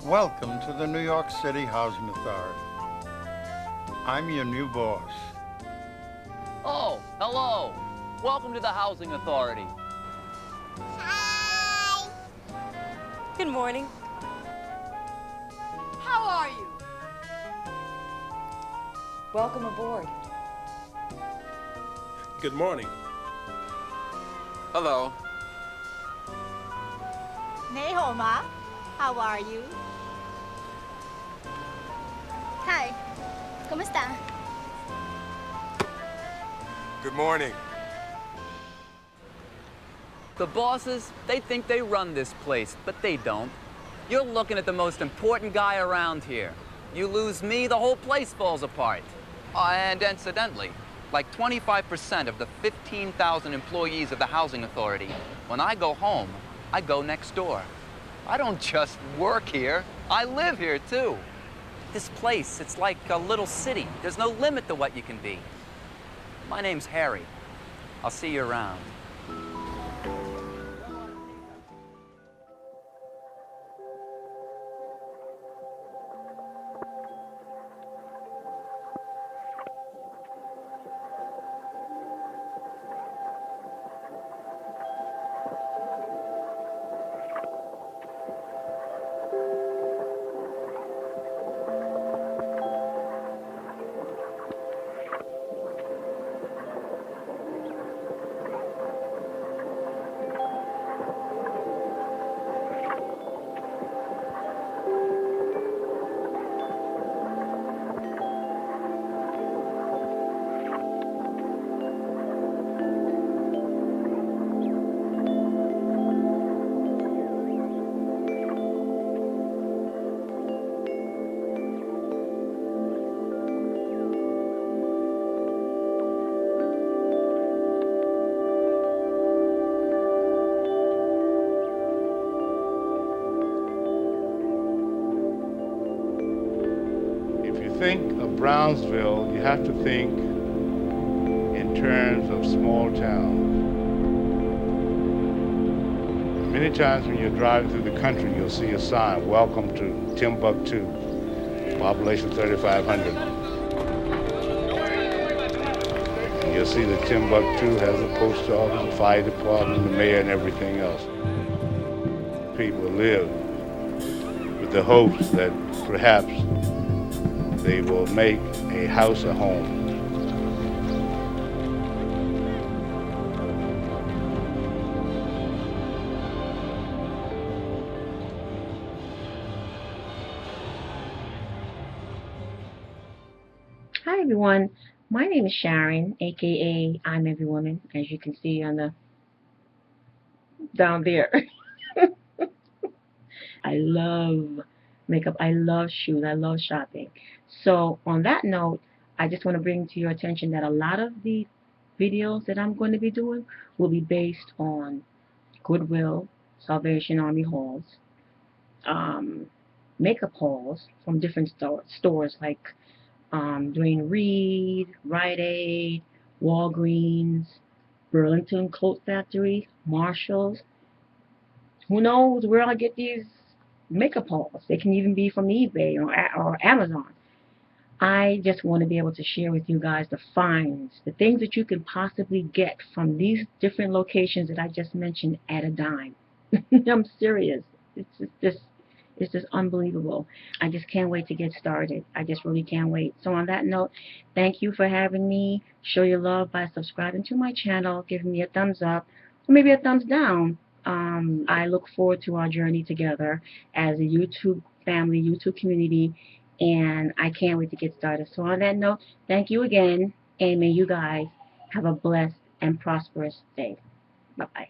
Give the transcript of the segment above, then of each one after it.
Welcome to the New York City Housing Authority. I'm your new boss. Oh, hello. Welcome to the Housing Authority. Hi. Good morning. How are you? Welcome aboard. Good morning. Hello. Nehoma, how are you? Hi, ¿cómo está? Good morning. The bosses, they think they run this place, but they don't. You're looking at the most important guy around here. You lose me, the whole place falls apart. And incidentally, like 25% of the 15,000 employees of the Housing Authority, when I go home, I go next door. I don't just work here, I live here too. This place, it's like a little city. There's no limit to what you can be. My name's Harry. I'll see you around. If you think of Brownsville, you have to think in terms of small towns. Many times when you're driving through the country, you'll see a sign, "Welcome to Timbuktu, population 3,500." And you'll see that Timbuktu has a post office, a fire department, the mayor, and everything else. People live with the hopes that perhaps they will make a house a home. Hi everyone, my name is Sharon, aka I'm Every Woman, as you can see on the down there. I love makeup, I love shoes, I love shopping. So on that note, I just want to bring to your attention that a lot of the videos that I'm going to be doing will be based on Goodwill, Salvation Army hauls, um, makeup hauls from different stores like Duane Reade, Rite Aid, Walgreens, Burlington Coat Factory, Marshalls. Who knows where I get these makeup hauls? They can even be from eBay or Amazon. I just want to be able to share with you guys the finds, the things that you can possibly get from these different locations that I just mentioned at a dime. I'm serious. It's just unbelievable. I just can't wait to get started. I just really can't wait. So on that note, thank you for having me. Show your love by subscribing to my channel, giving me a thumbs up, or maybe a thumbs down. I look forward to our journey together as a YouTube family, YouTube community, and I can't wait to get started. So on that note, thank you again, and may you guys have a blessed and prosperous day. Bye-bye.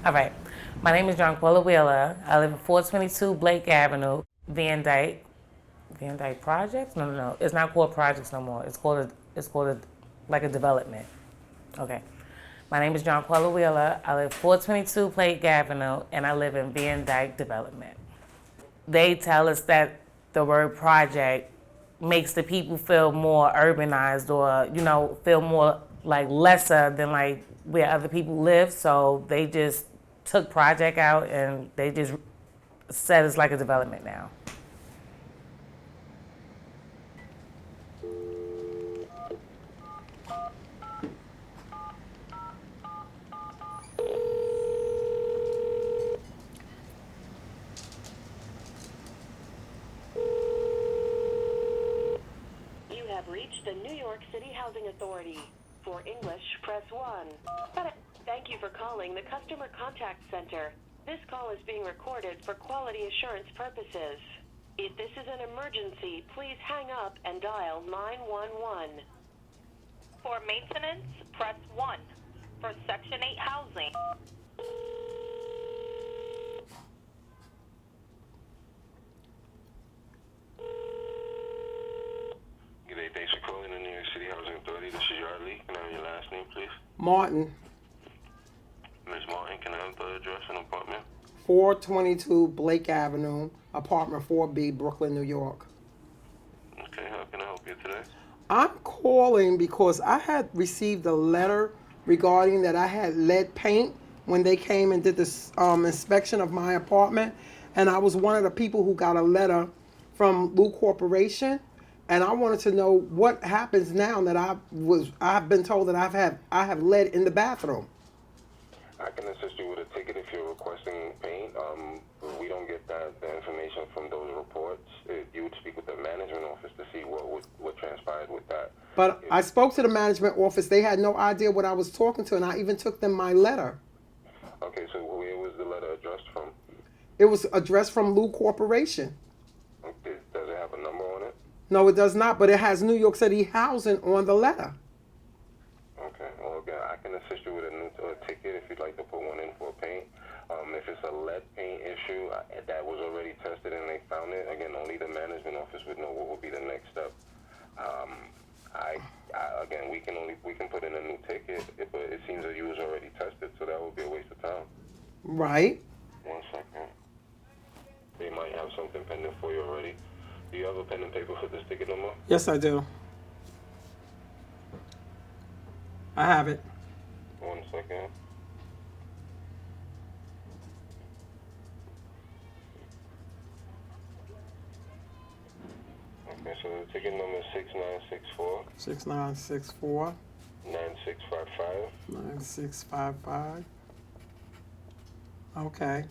All right. My name is Jonquilla Wheeler. I live at 422 Blake Avenue, Van Dyke. Van Dyke Projects? No. It's not called projects no more. It's called like a development. Okay. My name is Jonquilla Wheeler. I live 422 Blake Avenue, and I live in Van Dyke Development. They tell us that the word project makes the people feel more urbanized or, feel more like lesser than like where other people live. So they just took project out and they just said it's like a development now. You have reached the New York City Housing Authority. For English, press 1. Thank you for calling the Customer Contact Center. This call is being recorded for quality assurance purposes. If this is an emergency, please hang up and dial 911. For maintenance, press 1. For Section 8 housing. Good day, thanks for calling the New York City Housing Authority. This is Yardley. Can I have your last name, please? Martin. Ms. Martin, can I have the address and apartment? 422 Blake Avenue, apartment 4B, Brooklyn, New York. Okay, how can I help you today? I'm calling because I had received a letter regarding that I had lead paint when they came and did this inspection of my apartment. And I was one of the people who got a letter from Lou Corporation. And I wanted to know what happens now that I've been told that I have lead in the bathroom. I can assist you with a ticket if you're requesting paint. We don't get the information from those reports. You would speak with the management office to see what transpired with that. But I spoke to the management office. They had no idea what I was talking to, and I even took them my letter. Okay, so where was the letter addressed from? It was addressed from Lou Corporation. Okay, does it have a number on it? No, it does not, but it has New York City Housing on the letter. Okay, well, again, I can assist you with a ticket if you'd like to put one in for paint. If it's a lead paint issue, that was already tested and they found it. Again, only the management office would know what would be the next step. Again, we can put in a new ticket, but it seems that you was already tested, so that would be a waste of time. Right. 1 second. They might have something pending for you already. Do you have a pen and paper for this ticket number? Yes, I do. I have it. 1 second. Okay, so the ticket number is 6964. 6964. 9655. 9655. Okay.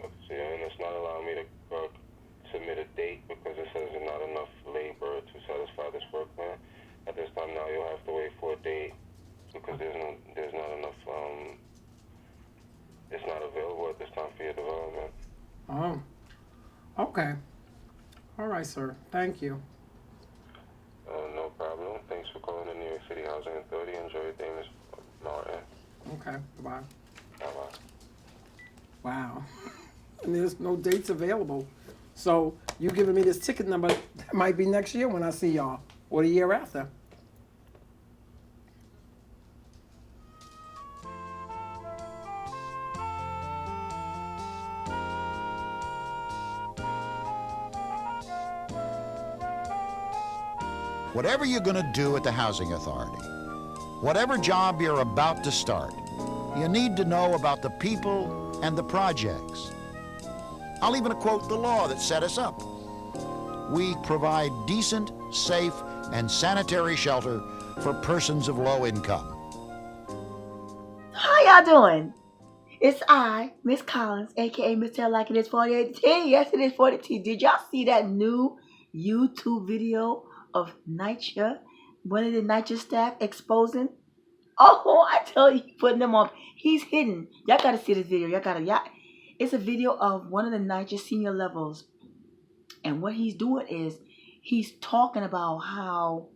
Let's see, and it's not allowing me to submit a date because it says there's not enough labor to satisfy this work plan. At this time now, you'll have to wait for a date because there's not enough. It's not available at this time for your development. Oh. Okay. All right, sir. Thank you. No problem. Thanks for calling the New York City Housing Authority. Enjoy your day, Ms. Martin. Okay. Bye-bye. Bye-bye. Wow. And there's no dates available. So you giving me this ticket number, that might be next year when I see y'all, or the year after. Whatever you're going to do at the Housing Authority, whatever job you're about to start, you need to know about the people and the projects. I'll even quote the law that set us up. We provide decent, safe, and sanitary shelter for persons of low income. How y'all doing? It's I, Miss Collins, aka Miss Tell Like It Is 4810. Yes, it is 42. Did y'all see that new YouTube video of NYCHA, one of the NYCHA staff exposing? Oh, I tell you, putting them on. He's hidden. Y'all gotta see this video. It's a video of one of the NYCHA senior levels. And what he's doing is he's talking about how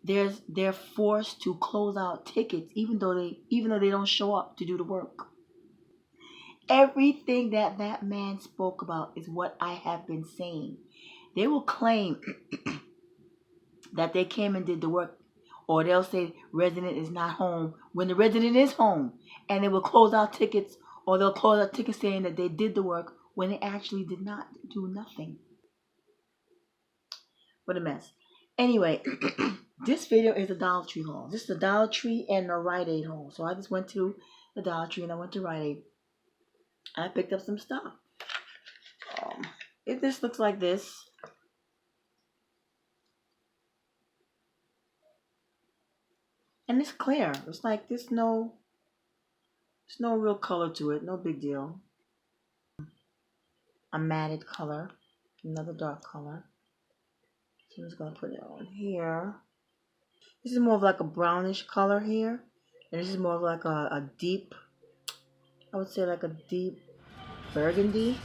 they're forced to close out tickets even though they don't show up to do the work. Everything that man spoke about is what I have been saying. They will claim that they came and did the work, or they'll say resident is not home when the resident is home, and they will close out tickets, or they'll close out tickets saying that they did the work when they actually did not do nothing. What a mess. Anyway, this video is the Dollar Tree haul. This is the Dollar Tree and the Rite Aid haul. So I just went to the Dollar Tree and I went to Rite Aid. I picked up some stuff. It just looks like this. And it's clear. It's like there's no real color to it. No big deal. A matted color. Another dark color. So I'm just going to put it on here. This is more of like a brownish color here. And this is more of like a deep, I would say like a deep burgundy.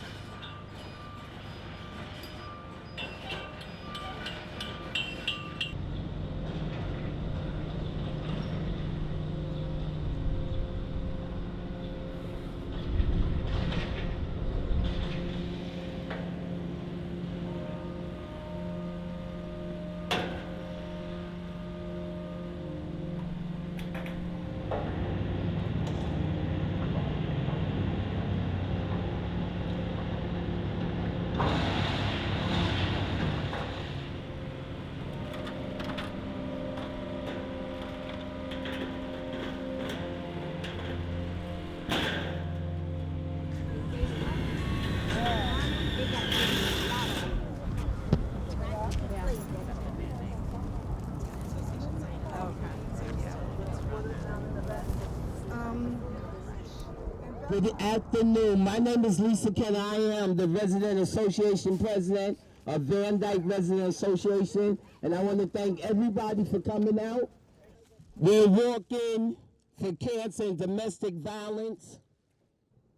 Good afternoon. My name is Lisa Kenner. I am the Resident Association President of Van Dyke Resident Association, and I want to thank everybody for coming out. We're walking for cancer and domestic violence.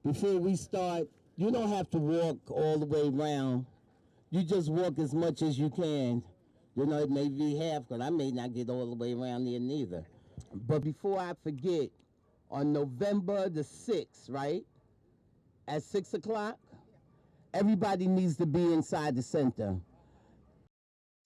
Before we start, you don't have to walk all the way around. You just walk as much as you can. You know, it may be half, because I may not get all the way around there neither. But before I forget, on November the 6th, right, at 6 o'clock, everybody needs to be inside the center.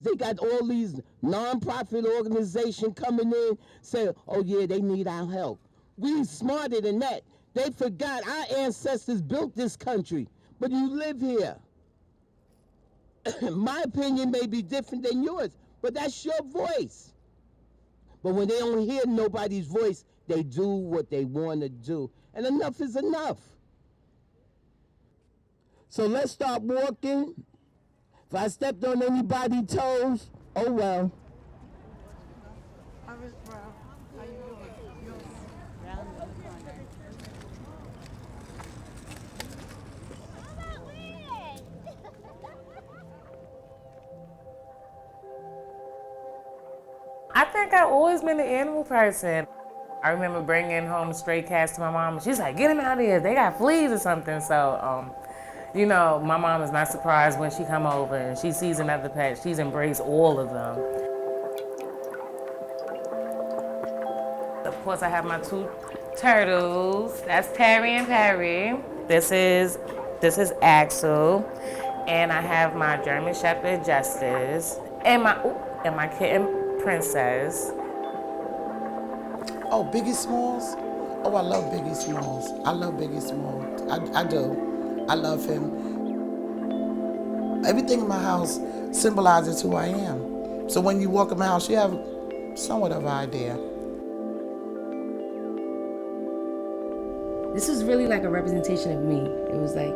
They got all these non-profit organizations coming in saying, oh yeah, they need our help. We smarter than that. They forgot our ancestors built this country, but you live here. My opinion may be different than yours, but that's your voice. But when they don't hear nobody's voice, they do what they want to do. And enough is enough. So let's start walking. If I stepped on anybody's toes, oh well. I think I've always been an animal person. I remember bringing home stray cats to my mom, and she's like, get them out of here, they got fleas or something. So, you know, my mom is not surprised when she come over and she sees another pet. She's embraced all of them. Of course, I have my two turtles. That's Terry and Perry. This is Axel. And I have my German Shepherd, Justice. And my kitten, Princess. Oh, Biggie Smalls? Oh, I love Biggie Smalls. I love Biggie Smalls. I do. I love him. Everything in my house symbolizes who I am. So when you walk in my house, you have somewhat of an idea. This was really like a representation of me. It was like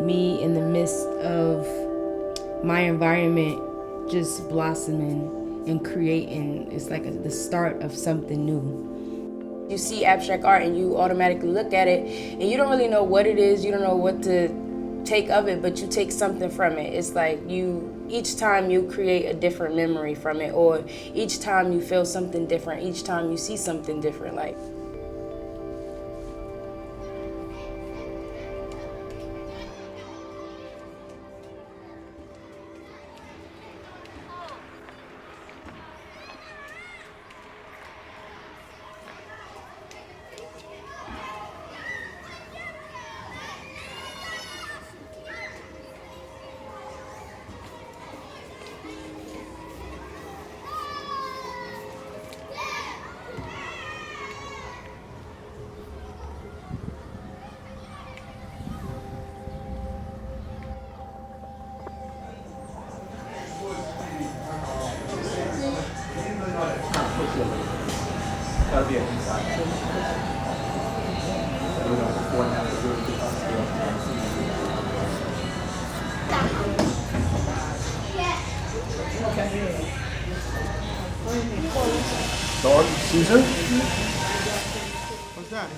me in the midst of my environment just blossoming and creating. It's like the start of something new. You see abstract art and you automatically look at it and you don't really know what it is, you don't know what to take of it, but you take something from it. It's like each time you create a different memory from it, or each time you feel something different, each time you see something different. Like, Lord Caesar. What's that?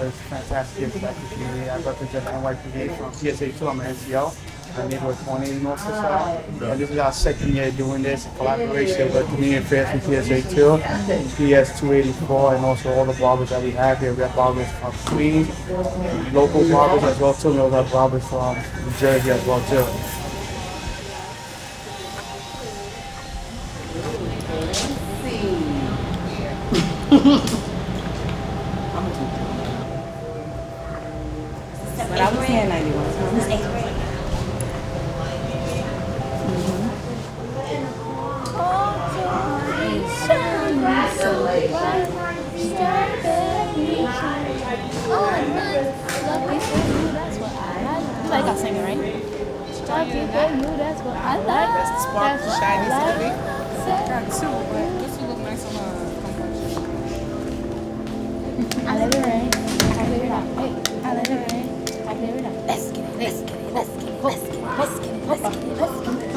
It's fantastic for the community. I represent the NYPD from PSA2. I'm an NCO. I neighborhood 20 in North Side. And this is our second year doing this in collaboration with Community Affairs from PSA2, PS284, and also all the barbers that we have here. We have barbers from Queens, local barbers as well too. We also have barbers from New Jersey as well too. But I was saying 91. This is 8th grade. You like that singing, right? Lucky for you, that's what I like. That's the spark, the shiny city. Got two, but This would look nice on I let it rain. I let it out. Hey, I let it rain. I let it out. Let's get it. Let's get it. Let's get it. Let's get it. Let's get it. Let's get it. Let's get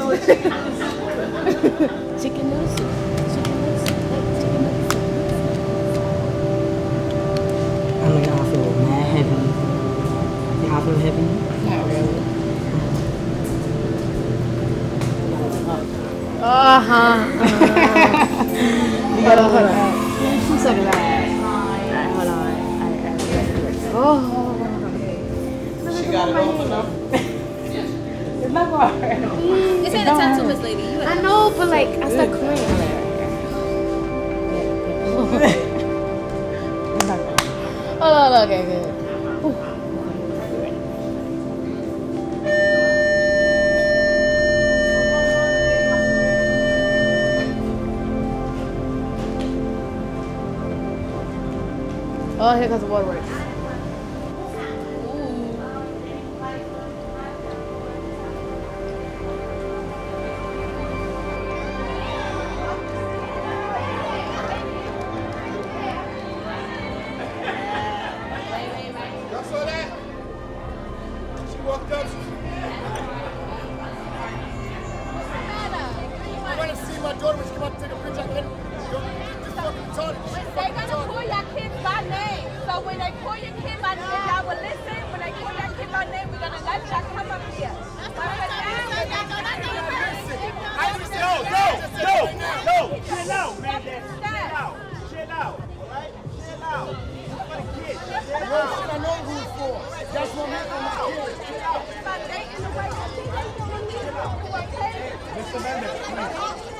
it. Chicken noodle soup. Chicken noodle soup. Chicken noodle soup. I know y'all feel mad heavy. Y'all feel heavy? Not really. Hold on. 2 seconds. Alright, hold on. She got it open up. It's not hard. This ain't a tattoo, Miss Lady. I know, but like, I start crying. Oh, okay, good. Oh, here comes the waterworks. Y'all saw that? She walked up. I want to see my daughter when she come up to take a picture. I couldn't. Just fucking retarded. They're gonna call your kids by name. So when they call your kid by name, y'all will listen. When they call your kid by name, we're gonna let y'all come up here. No, chill out, man. Chill out. Chill out. Right? Chill out. For the kids. No shit, I know who it's for. That's what I'm for my kids. Chill out. Mr. Mendes,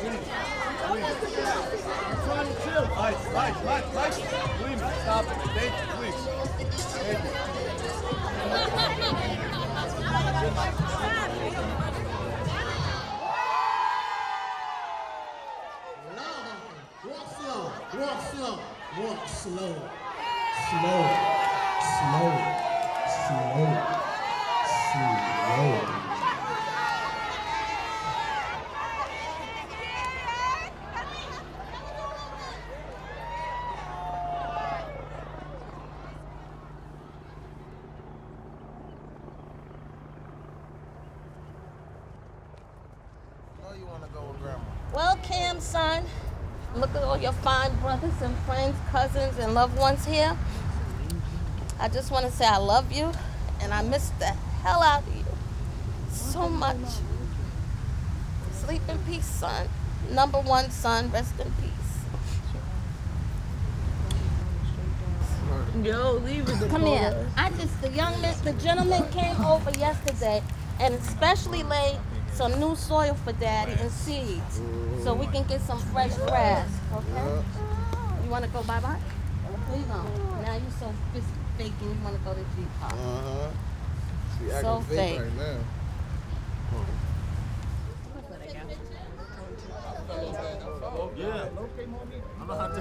please. I'm trying to chill. Lights. Please, stop it. Thank you, please. Thank you. Walk slow. Well, Cam, son, look at all your fine brothers and friends, cousins, and loved ones here. I just want to say I love you, and I miss the hell out of you so much. Sleep in peace, son. Number one, son, rest in peace. Yo, leave it. Come here. The gentleman came over yesterday and especially laid some new soil for Daddy and seeds, so we can get some fresh grass. Okay? You want to go bye-bye? Please don't. Now you're so fake and you want to go to G-Pop. So fake. Right now. Yeah. I'm gonna have to.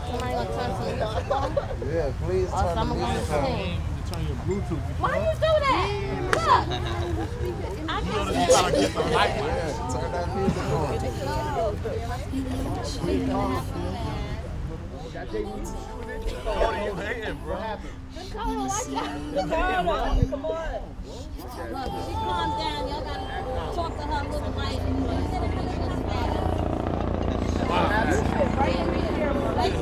Somebody gonna turn some music on? Yeah, please Or turn the someone gonna music on. sing? Turn your Bluetooth. Why you do that? Look. I You know can that you gotta get the light. Yeah, turn that music Come on. Look, she calmed down. Y'all gotta talk to her a little light. Right in here. Let's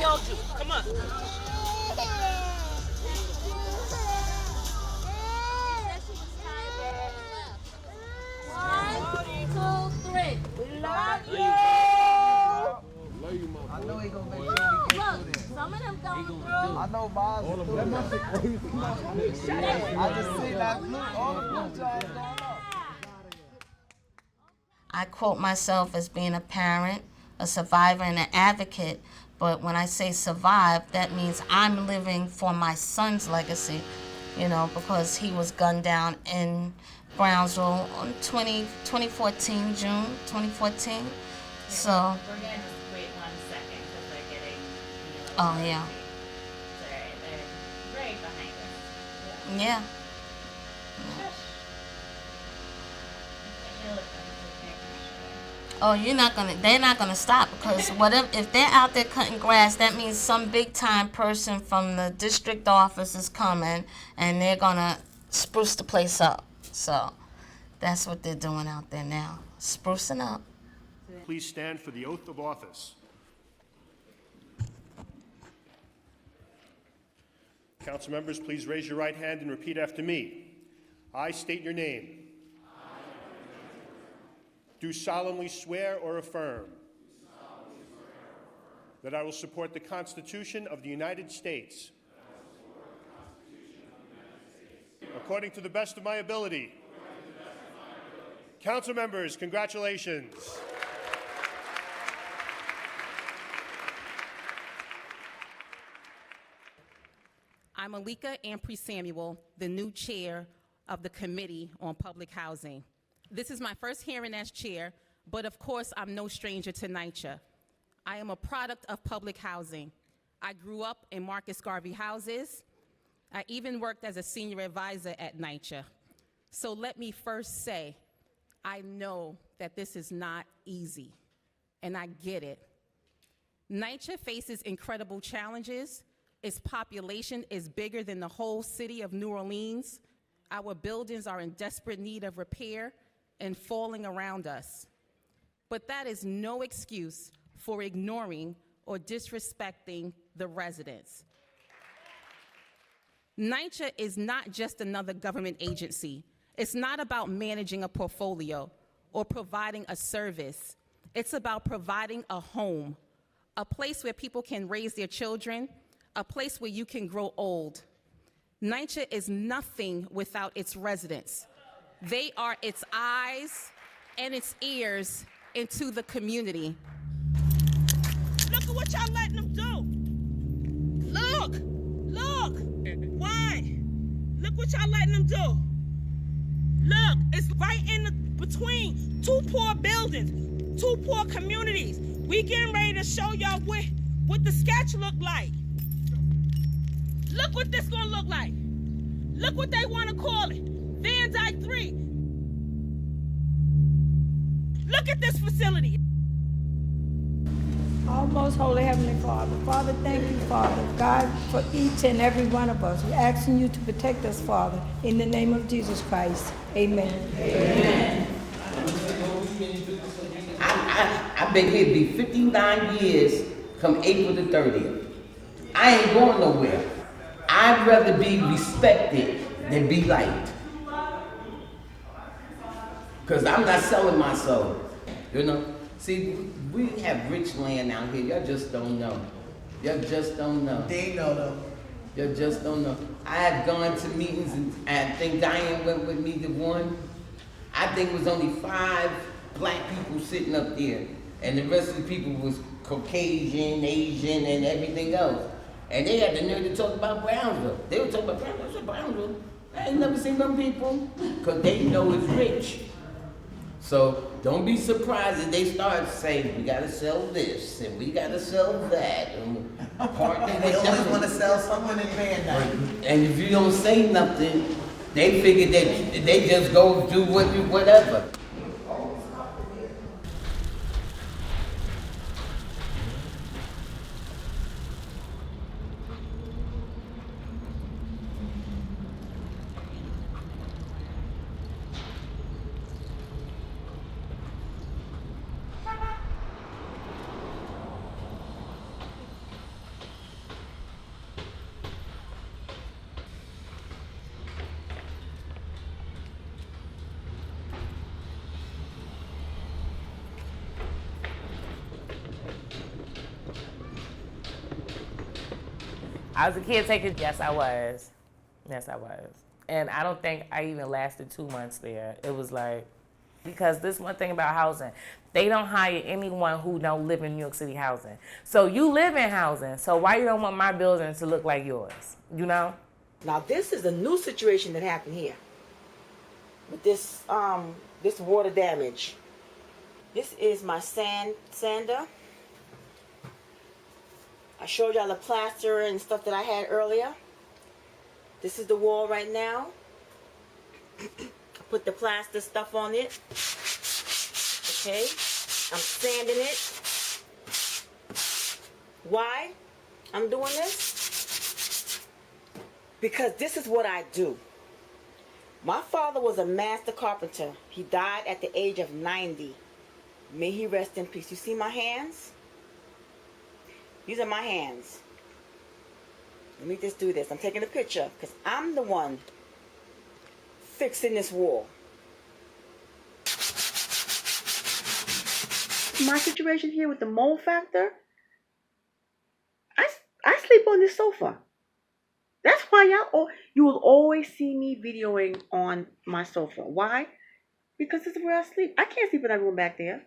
me hold you. Come on. One, 2, 3. We love you. I know he gonna make Look, some of them going through. I know Miles is through that. I just see that blue, all the blue jobs going up. I quote myself as being a parent, a survivor, and an advocate. But when I say survive, that means I'm living for my son's legacy, you know, because he was gunned down in Brownsville on 2014, June 2014. So. We're gonna just wait 1 second because they're getting. Oh yeah. They're right behind us. Yeah. Oh, they're not gonna stop, because whatever, if they're out there cutting grass, that means some big time person from the district office is coming and they're gonna spruce the place up. So that's what they're doing out there now, sprucing up. Please stand for the oath of office. Council members, please raise your right hand and repeat after me. I state your name. Do solemnly swear or affirm that I will support the Constitution of the United States according to the best of my ability. Council members, congratulations. I'm Alika Ampry Samuel, the new chair of the Committee on Public Housing. This is my first hearing as chair, but of course I'm no stranger to NYCHA. I am a product of public housing. I grew up in Marcus Garvey houses. I even worked as a senior advisor at NYCHA. So let me first say, I know that this is not easy, and I get it. NYCHA faces incredible challenges. Its population is bigger than the whole city of New Orleans. Our buildings are in desperate need of repair and falling around us. But that is no excuse for ignoring or disrespecting the residents. NYCHA is not just another government agency. It's not about managing a portfolio or providing a service. It's about providing a home, a place where people can raise their children, a place where you can grow old. NYCHA is nothing without its residents. They are its eyes and its ears into the community. Look at what y'all letting them do. Look, look. Why? Look what y'all letting them do. Look, it's right in between two poor buildings, two poor communities. We getting ready to show y'all what the sketch look like. Look what this gonna look like. Look what they wanna call it. Van Dyke 3. Look at this facility. Our most holy Heavenly Father, Father, thank you, Father, God, for each and every one of us. We're asking you to protect us, Father, in the name of Jesus Christ. Amen. Amen. I've been here be 59 years come April the 30th. I ain't going nowhere. I'd rather be respected than be liked. Because I'm not selling my soul, you know? See, we have rich land out here. Y'all just don't know. Y'all just don't know. They know though. Y'all just don't know. I have gone to meetings, and I think Diane went with me to one. I think it was only 5 black people sitting up there, and the rest of the people was Caucasian, Asian, and everything else. And they had the nerve to talk about Brownsville. They were talking about Brownsville. I said, Brownsville? I ain't never seen them people, because they know it's rich. So don't be surprised if they start saying, we gotta sell this, and we gotta sell that. And they always want to sell something in Van Dyke. And if you don't say nothing, they figure that they just go do whatever. I was a caretaker. Yes, I was. Yes, I was. And I don't think I even lasted 2 months there. It was like, because this one thing about housing, they don't hire anyone who don't live in New York City housing. So you live in housing, so why you don't want my building to look like yours, you know? Now this is a new situation that happened here with this this water damage. This is my sander. I showed y'all the plaster and stuff that I had earlier. This is the wall right now. I put the plaster stuff on it. Okay, I'm sanding it. Why I'm doing this? Because this is what I do. My father was a master carpenter. He died at the age of 90. May he rest in peace. You see my hands? These are my hands. Let me just do this. I'm taking a picture because I'm the one fixing this wall. My situation here with the mold factor, I sleep on this sofa. That's why you will always see me videoing on my sofa. Why? Because this is where I sleep. I can't sleep in that room back there.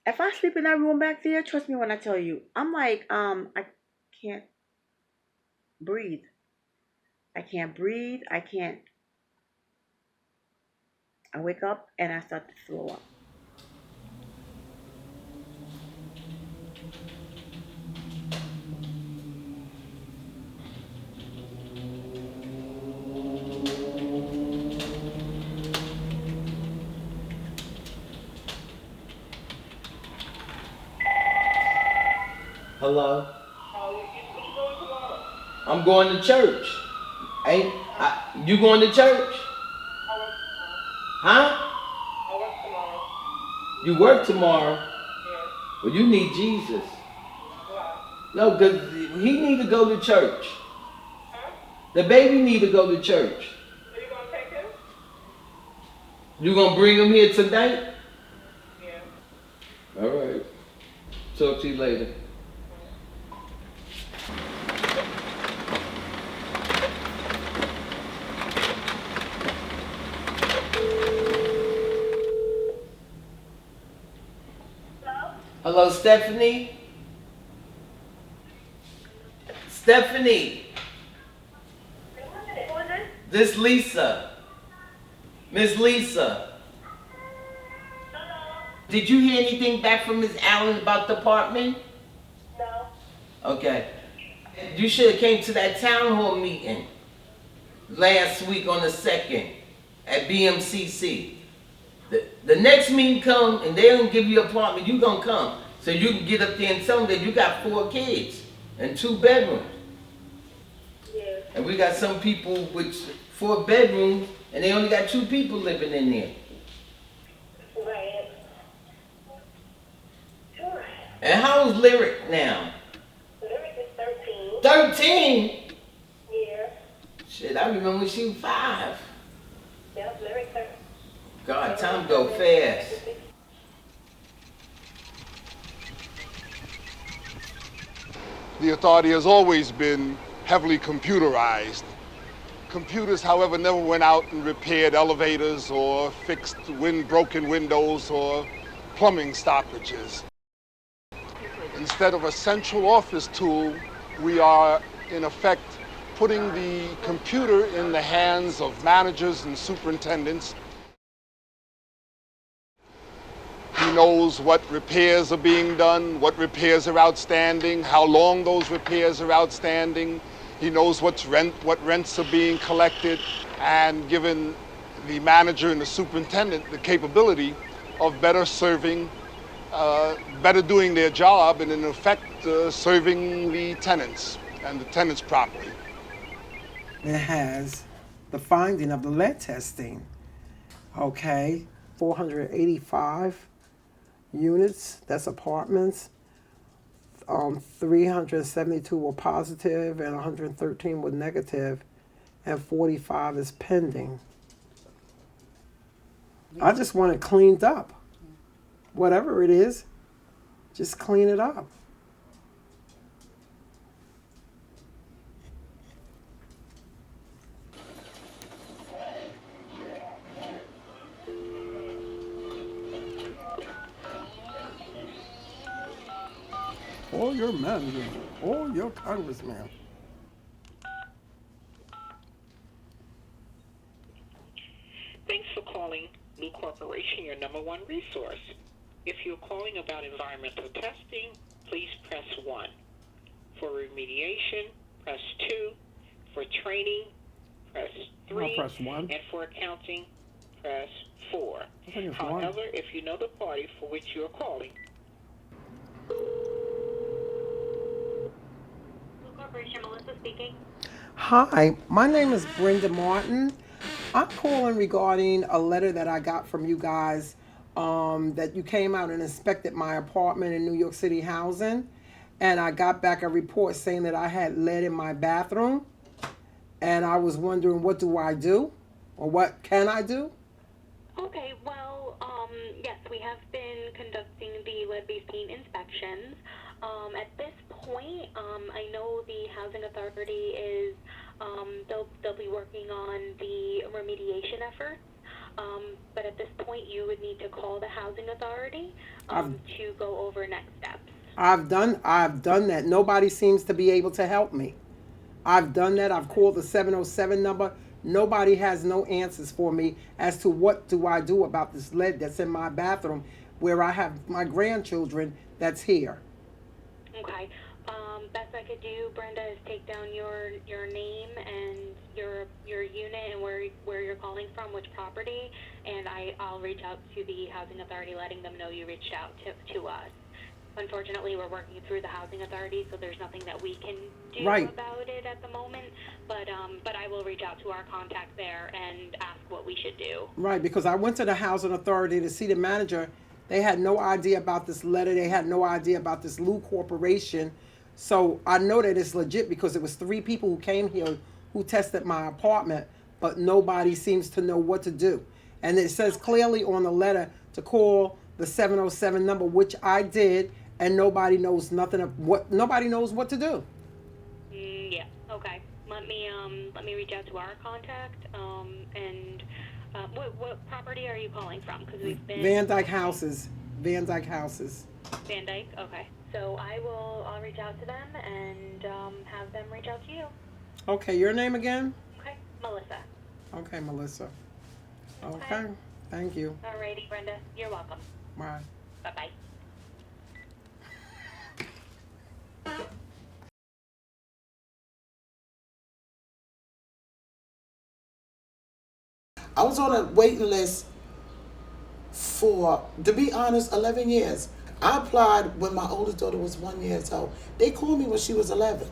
If I sleep in that room back there, trust me when I tell you, I'm like, I can't breathe. I can't breathe. I wake up and I start to throw up. Hello? I'm going to church. You going to church? Huh? You work tomorrow? Well, you need Jesus. No, because he need to go to church. The baby need to go to church. Are you going to take him? You going to bring him here tonight? Yeah. All right. Talk to you later. Hello, Stephanie? Stephanie? This Lisa. Miss Lisa. Did you hear anything back from Miss Allen about the apartment? No. Okay. You should have came to that town hall meeting last week on the 2nd at BMCC. The next meeting come and they don't give you an apartment, you gonna come. So you can get up there and tell them that you got 4 kids and 2 bedrooms. Yeah. And we got some people with 4 bedrooms and they only got 2 people living in there. Right. Sure. And how's Lyric now? Lyric is 13. 13? Yeah. Shit, I remember when she was 5. Yep, Lyric 13. God, time go fast. The authority has always been heavily computerized. Computers, however, never went out and repaired elevators or fixed broken windows or plumbing stoppages. Instead of a central office tool, we are, in effect, putting the computer in the hands of managers and superintendents. He knows what repairs are being done, what repairs are outstanding, how long those repairs are outstanding. He knows what rents are being collected, and given the manager and the superintendent the capability of better serving, better doing their job, and in effect serving the tenants and the tenants properly. It has the finding of the lead testing. Okay, 485 units, that's apartments. 372 were positive and 113 were negative, and 45 is pending. I just want it cleaned up. Whatever it is, just clean it up. Call your manager. Call your congressman. Thanks for calling Blue Corporation, your #1 resource. If you're calling about environmental testing, please press 1. For remediation, press 2. For training, press 3. I'll press 1. And for accounting, press 4. I think it's 1. However, if you know the party for which you are calling. Blue Corporation, Melissa speaking. Hi, my name is Brenda Martin. I'm calling regarding a letter that I got from you guys that you came out and inspected my apartment in New York City housing. And I got back a report saying that I had lead in my bathroom. And I was wondering, what do I do? Or what can I do? Okay, well, yes, we have been conducting the lead-based paint inspections. At this point, I know the Housing Authority is, they'll be working on the remediation efforts. But at this point, you would need to call the Housing Authority to go over next steps. I've done that. Nobody seems to be able to help me. I've done that. I've called the 707 number. Nobody has no answers for me as to what do I do about this lead that's in my bathroom where I have my grandchildren that's here. Okay. Best I could do, Brenda, is take down your name and your unit and where you're calling from, which property, and I'll reach out to the Housing Authority, letting them know you reached out to us. Unfortunately, we're working through the Housing Authority, so there's nothing that we can do about it at the moment. But I will reach out to our contact there and ask what we should do. Right, because I went to the Housing Authority to see the manager. They had no idea about this letter. They had no idea about this Blue Corporation. So I know that it's legit because it was 3 people who came here who tested my apartment, but nobody seems to know what to do. And it says clearly on the letter to call the 707 number, which I did, and nobody knows nothing of what. Nobody knows what to do. Yeah. Okay. Let me reach out to our contact. And what property are you calling from? Because we've been Van Dyke Houses. Van Dyke Houses. Van Dyke. Okay. So I'll reach out to them and have them reach out to you. Okay. Your name again? Okay. Melissa. Okay, Melissa. Okay. Thank you. Alrighty, Brenda. You're welcome. Bye. Bye-bye. I was on a waiting list for, to be honest, 11 years. I applied when my oldest daughter was 1 year old. They called me when she was 11.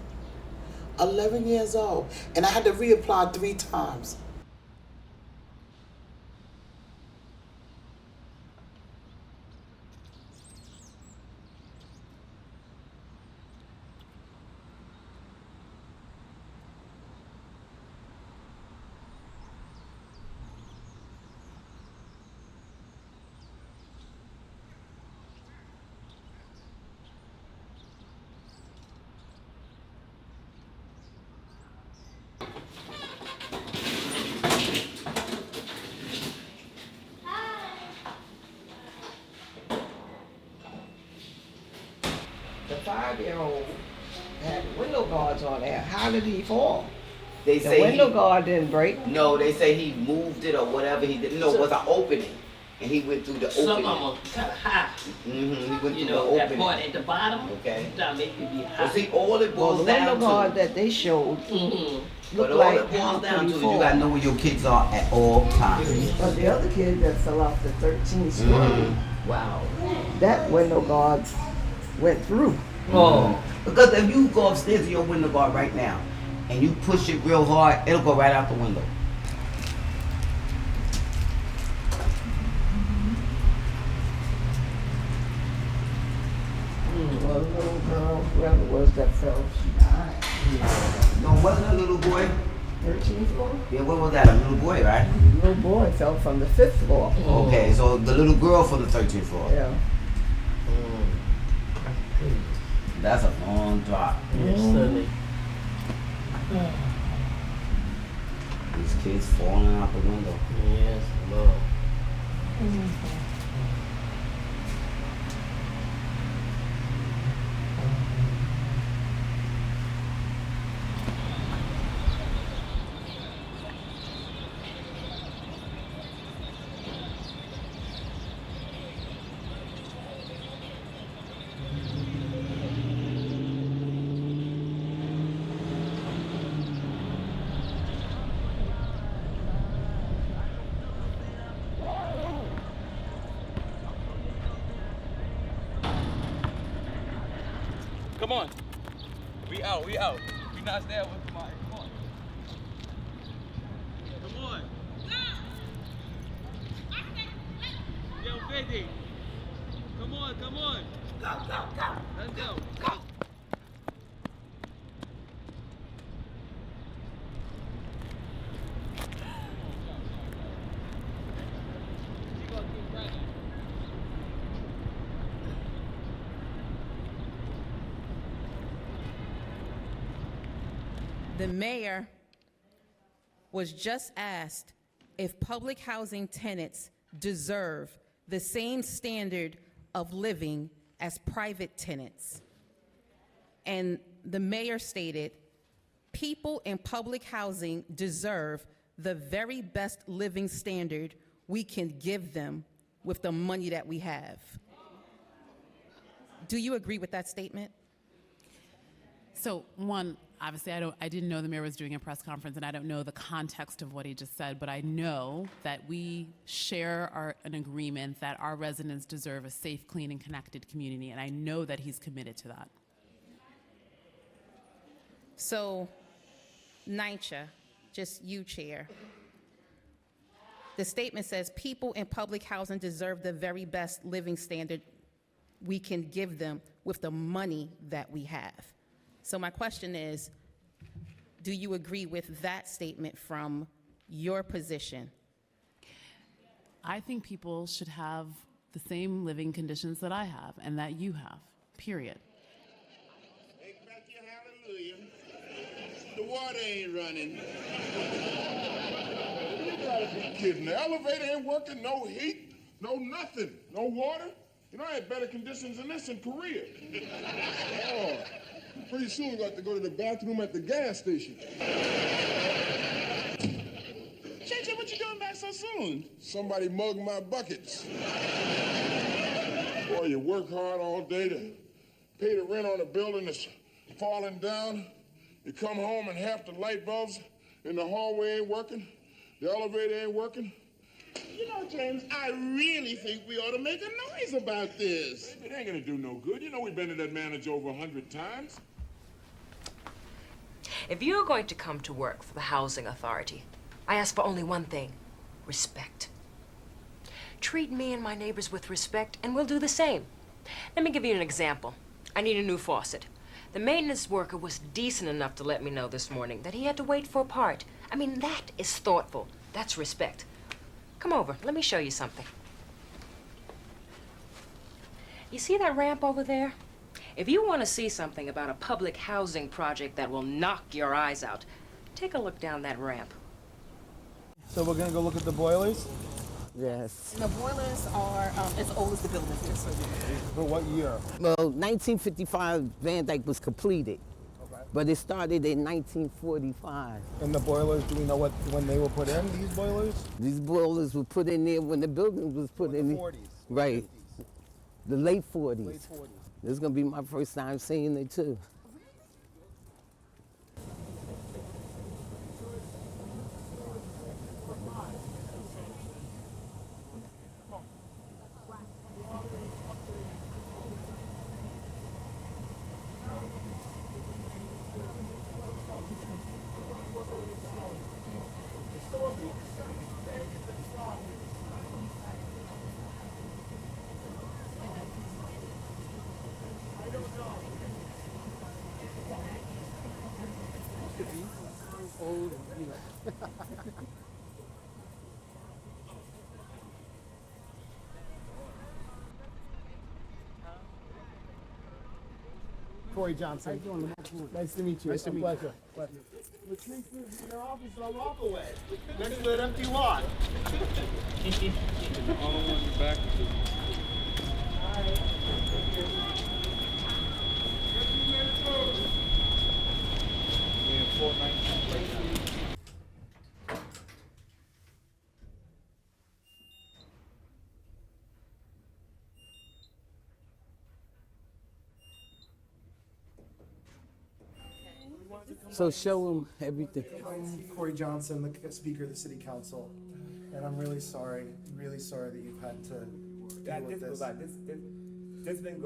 11 years old. And I had to reapply 3 times. The 5-year-old had window guards on there. How did he fall? They The say window guard didn't break. No, they say he moved it or whatever he did. No, it was an opening. And he went through the Some opening. of them are kind of high. He went through You the know, that opening. part at the bottom, Okay. that make you be high. But see, all it Well, boils the window down guard to. that they showed But looked all like it how boils could down he to is fall? you gotta know where your kids are at all times. But the other kid that fell off the 13th story, wow, that window guard went through. Oh. Because if you go upstairs to your window guard right now and you push it real hard, it'll go right out the window. Well, the little girl, whoever it was that fell, she died. No, wasn't a little boy? 13th floor? Yeah, what was that? A little boy, right? The little boy fell from the 5th floor. Okay, so the little girl from the 13th floor. Yeah. That's a long drop. Yes, certainly. These kids falling out the window. Yes, Lord. Come on. We out. We not staying with somebody. Come on. Come on. Yo, 50. Come on. Go. Let's go. Go. The mayor was just asked if public housing tenants deserve the same standard of living as private tenants. And the mayor stated, people in public housing deserve the very best living standard we can give them with the money that we have. Do you agree with that statement? So one, obviously I didn't know the mayor was doing a press conference, and I don't know the context of what he just said, but I know that we share an agreement that our residents deserve a safe, clean, and connected community, and I know that he's committed to that. So, NYCHA, just you, Chair. The statement says people in public housing deserve the very best living standard we can give them with the money that we have. So my question is, do you agree with that statement from your position? I think people should have the same living conditions that I have and that you have, period. The water ain't running. You gotta be kidding. The elevator ain't working, no heat, no nothing, no water. You know, I had better conditions than this in Korea. Oh, pretty soon we got to go to the bathroom at the gas station. JJ, what you doing back so soon? Somebody mugged my buckets. Boy, you work hard all day to pay the rent on a building that's falling down. You come home and half the light bulbs in the hallway ain't working. The elevator ain't working. You know, James, I really think we ought to make a noise about this. It ain't gonna do no good. You know we've been to that manager over 100 times. If you're going to come to work for the Housing Authority, I ask for only one thing: respect. Treat me and my neighbors with respect, and we'll do the same. Let me give you an example. I need a new faucet. The maintenance worker was decent enough to let me know this morning that he had to wait for a part. I mean, that is thoughtful. That's respect. Come over, let me show you something. You see that ramp over there? If you want to see something about a public housing project that will knock your eyes out, take a look down that ramp. So we're gonna go look at the boilers? Yes. The boilers are as old as the building is. For what year? Well, 1955, Van Dyke was completed. Okay. But it started in 1945. And the boilers, do we know when they were put in, these boilers? These boilers were put in there when the building was put in. The 40s. Right. 50s. The late 40s. Late 40s. This is going to be my first time seeing it, too. Corey Johnson. How you doing? Nice to meet you. Nice to meet you. Pleasure. Which makes your office a walk away. Next to an empty lot. All the ones in back. We have 419 right now. So show them everything. I'm Corey Johnson, the Speaker of the City Council, and I'm really sorry that you've had to deal with this. That's been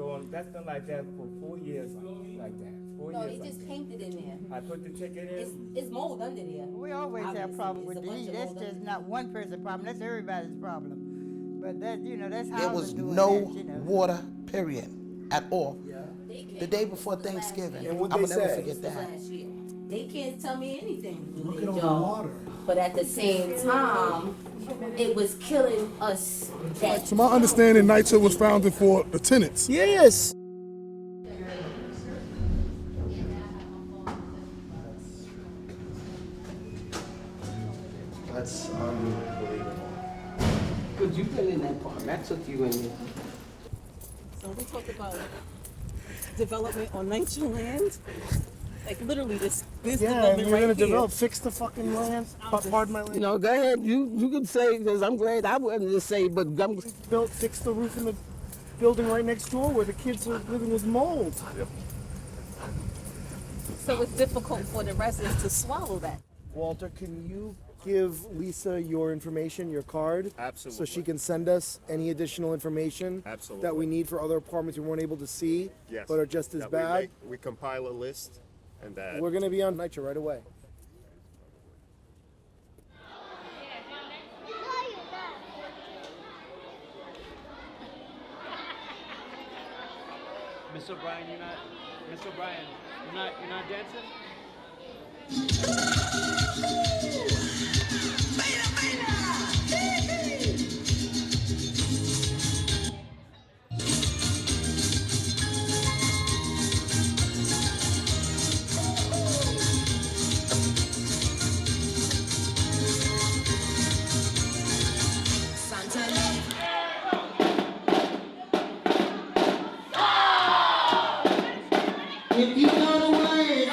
like that for 4 years, like that. 4 No, years. they like just that. painted in there. I put the ticket in. It's mold under there. We always have problems with these. That's just not one person's problem. That's everybody's problem. But that, that's how There was no water, period, at all. The day before Thanksgiving. And I what will they never say? forget that. They can't tell me anything. Look They at all the don't. water. But at the same time, it was killing us. To my understanding, NYCHA was founded for the tenants. Yes. That's unbelievable. Because you've been in that apartment. I took you in there. So we talked about development on NYCHA land. Like literally this Yeah, and development you're right gonna here. develop, fix the fucking land. Pardon my land. Go ahead. You can say, because I'm glad I wasn't to say, but I'm Fix the roof in the building right next door where the kids are living with mold. So it's difficult for the residents to swallow that. Walter, can you give Lisa your information, your card? Absolutely. So she can send us any additional information Absolutely. that we need for other apartments we weren't able to see, Yes. but are just as That bad. We compile a list, and that We're going to be on NYCHA right away. Miss O'Brien, Miss O'Brien, you're not dancing? If you know the word,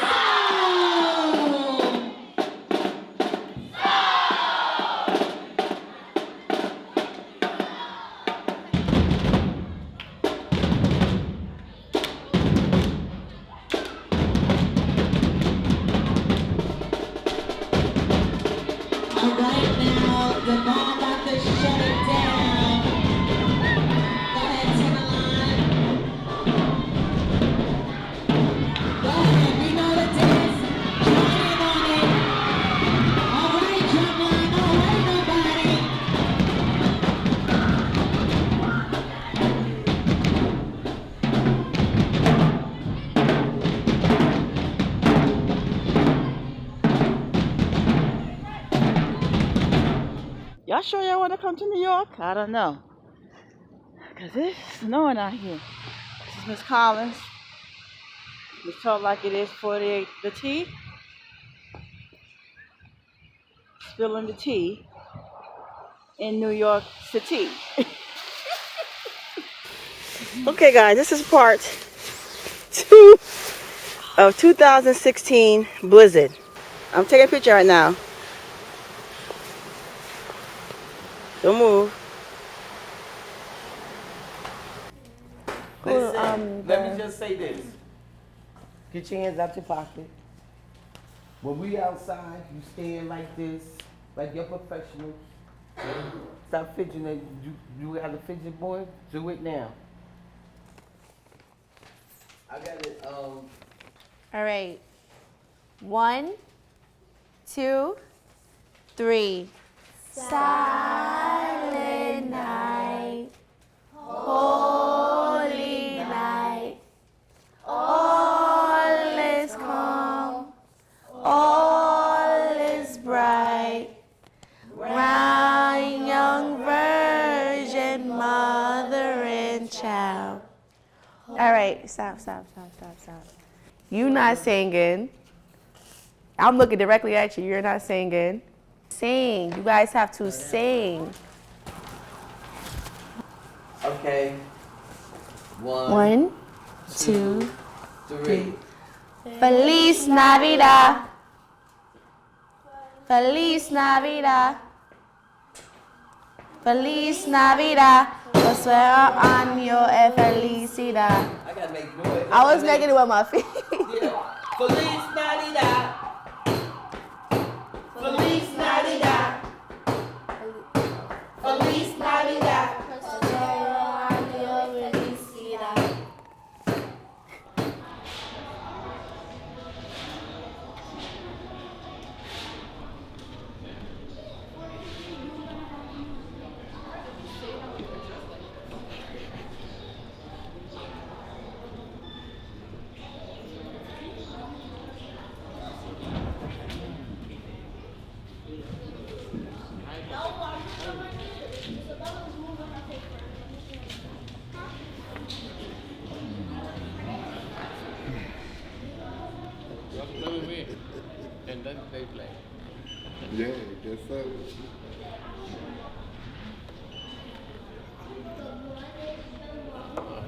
all right now, the ball about to shut it down. Go ahead, Timberline. Go ahead, we know the dance. Join in on it. All right, Drumline, don't hurt nobody. Y'all sure y'all want to come to New York? I don't know. Because it's snowing out here. This is Miss Collins. Miss Told Like It Is 48, the tea. Spilling the tea in New York City. Okay, guys, this is part 2 of 2016 Blizzard. I'm taking a picture right now. Don't move. Listen, let me just say this. Get your hands out your pocket. When we outside, you stand like this, like you're professional. Stop fidgeting. You got a fidget boy? Do it now. I got it. All right. 1, 2, 3. Silent night, holy night, all is calm, all is bright, round young virgin mother and child. All right, stop. You not singing. I'm looking directly at you. You're not singing. Sing. You guys have to sing. Okay. 1, 2, 3. Feliz Navidad. Feliz Navidad. Feliz Navidad. Prospero año e felicidad. I gotta make noise. I was making it with my feet. Yeah. Feliz Navidad. Feliz Navidad. Feliz Navidad. Prospero año e felicidad. Just play with me, and then they play. Yeah, guess so.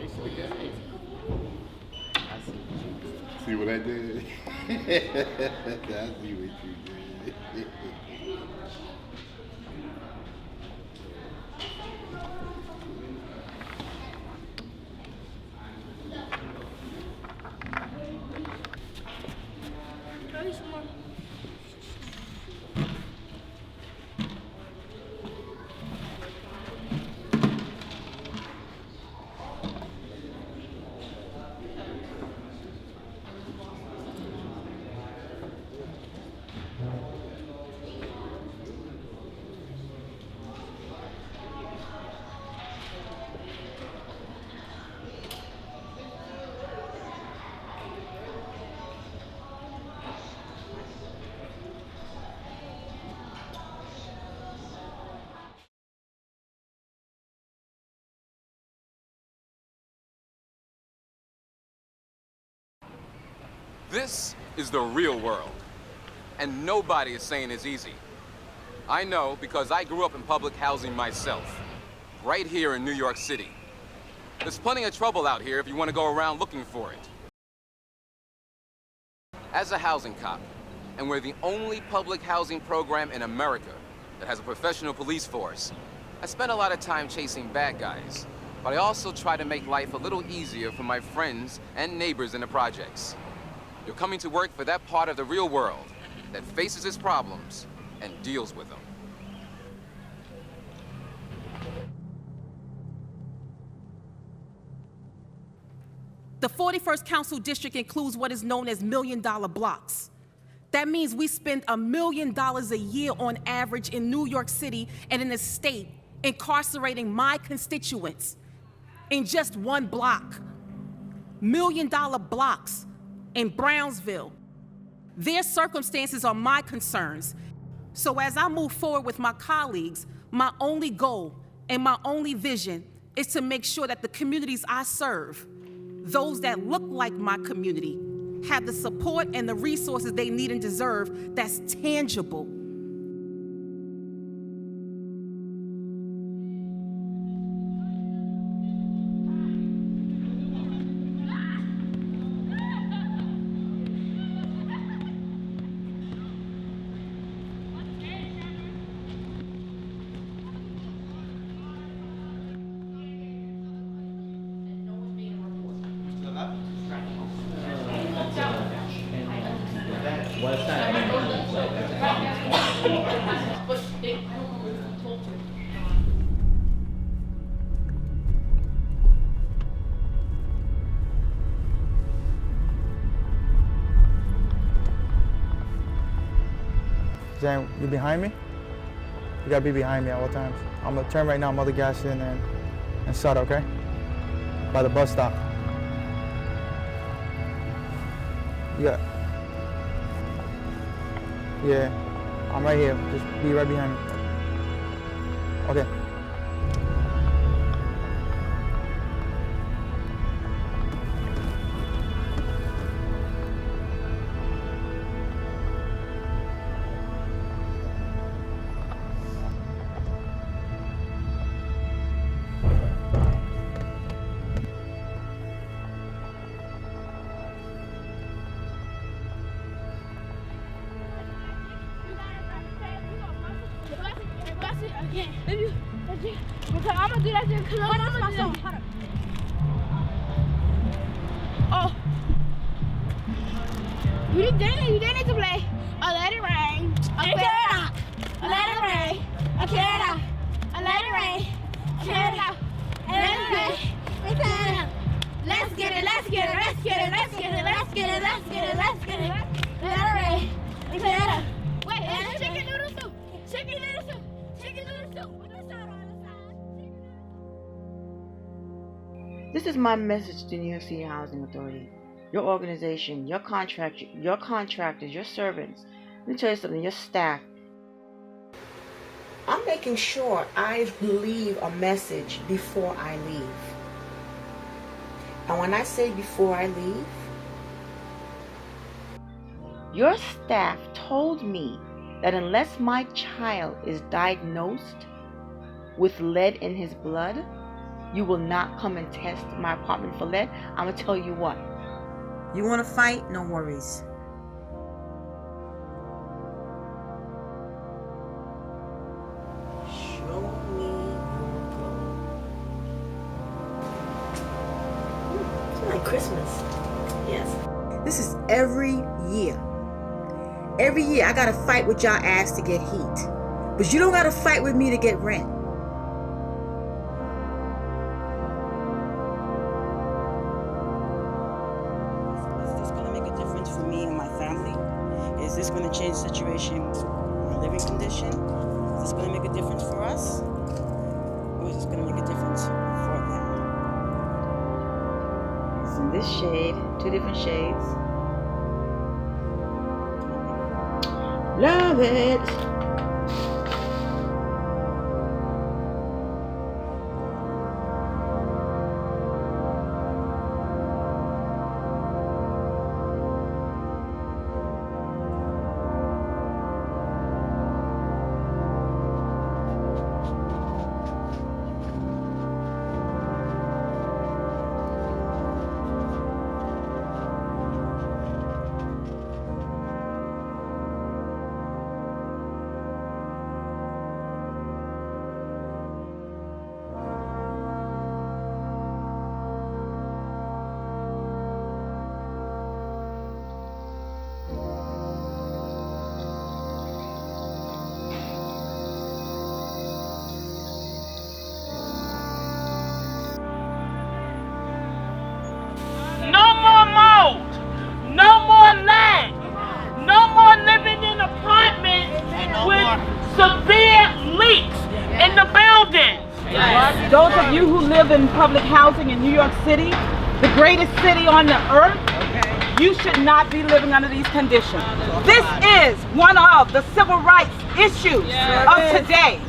It's the game. See what I did? I see what you did. This is the real world, and nobody is saying it's easy. I know because I grew up in public housing myself, right here in New York City. There's plenty of trouble out here if you want to go around looking for it. As a housing cop, and we're the only public housing program in America that has a professional police force, I spend a lot of time chasing bad guys, but I also try to make life a little easier for my friends and neighbors in the projects. You're coming to work for that part of the real world that faces its problems and deals with them. The 41st Council District includes what is known as million-dollar blocks. That means we spend $1 million a year on average in New York City and in the state incarcerating my constituents in just one block. Million-dollar blocks in Brownsville. Their circumstances are my concerns. So as I move forward with my colleagues, my only goal and my only vision is to make sure that the communities I serve, those that look like my community, have the support and the resources they need and deserve that's tangible. What's that? Jan, you behind me? You gotta be behind me at all times. I'm gonna turn right now, mother gas in and shut, okay? By the bus stop. Yeah. Yeah, I'm right here. Just be right behind me. Okay. I'm gonna do that shit because I'm gonna do that. Oh. You didn't need to play. Oh, let it rain. Okay. Oh, let it rain. Okay. Oh, let it rain. Okay. Let it rain. Okay. Let's get it. Let's get it. Let's get it. Let's get it. Let's get it. Let's get it. Let's get it. Let it rain. Okay. Wait, it's chicken noodle soup. Chicken noodle soup. Chicken noodle soup. This is my message to New York City Housing Authority. Your organization, your contractors, your servants. Let me tell you something, your staff. I'm making sure I leave a message before I leave. And when I say before I leave, Your staff told me that unless my child is diagnosed with lead in his blood, you will not come and test my apartment for lead. I'm gonna tell you what. You want to fight? No worries. Show me your glow. It's like Christmas. Yes. This is every year. Every year I gotta fight with y'all ass to get heat. But you don't gotta fight with me to get rent. Is this gonna make a difference for me and my family? Is this gonna change the situation, my living condition? Is this gonna make a difference for us? Or is this gonna make a difference for them? It's in this shade, 2 different shades. Love it. No more mold. No more lead. No more living in apartments with severe leaks in the buildings. Those of you who live in public housing in New York City, the greatest city on the earth, you should not be living under these conditions. This is one of the civil rights issues of today.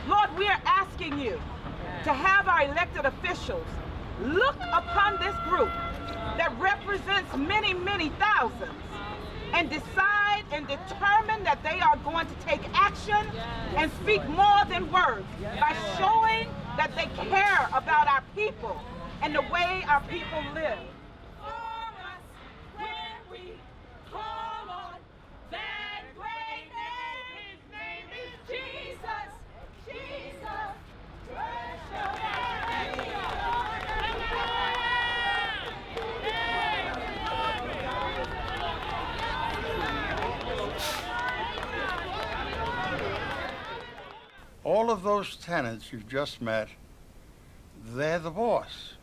Lord, we are asking you to have our elected officials look upon this group that represents many, many thousands and decide and determine that they are going to take action and speak more than words by showing that they care about our people and the way our people live. All of those tenants you've just met, they're the boss.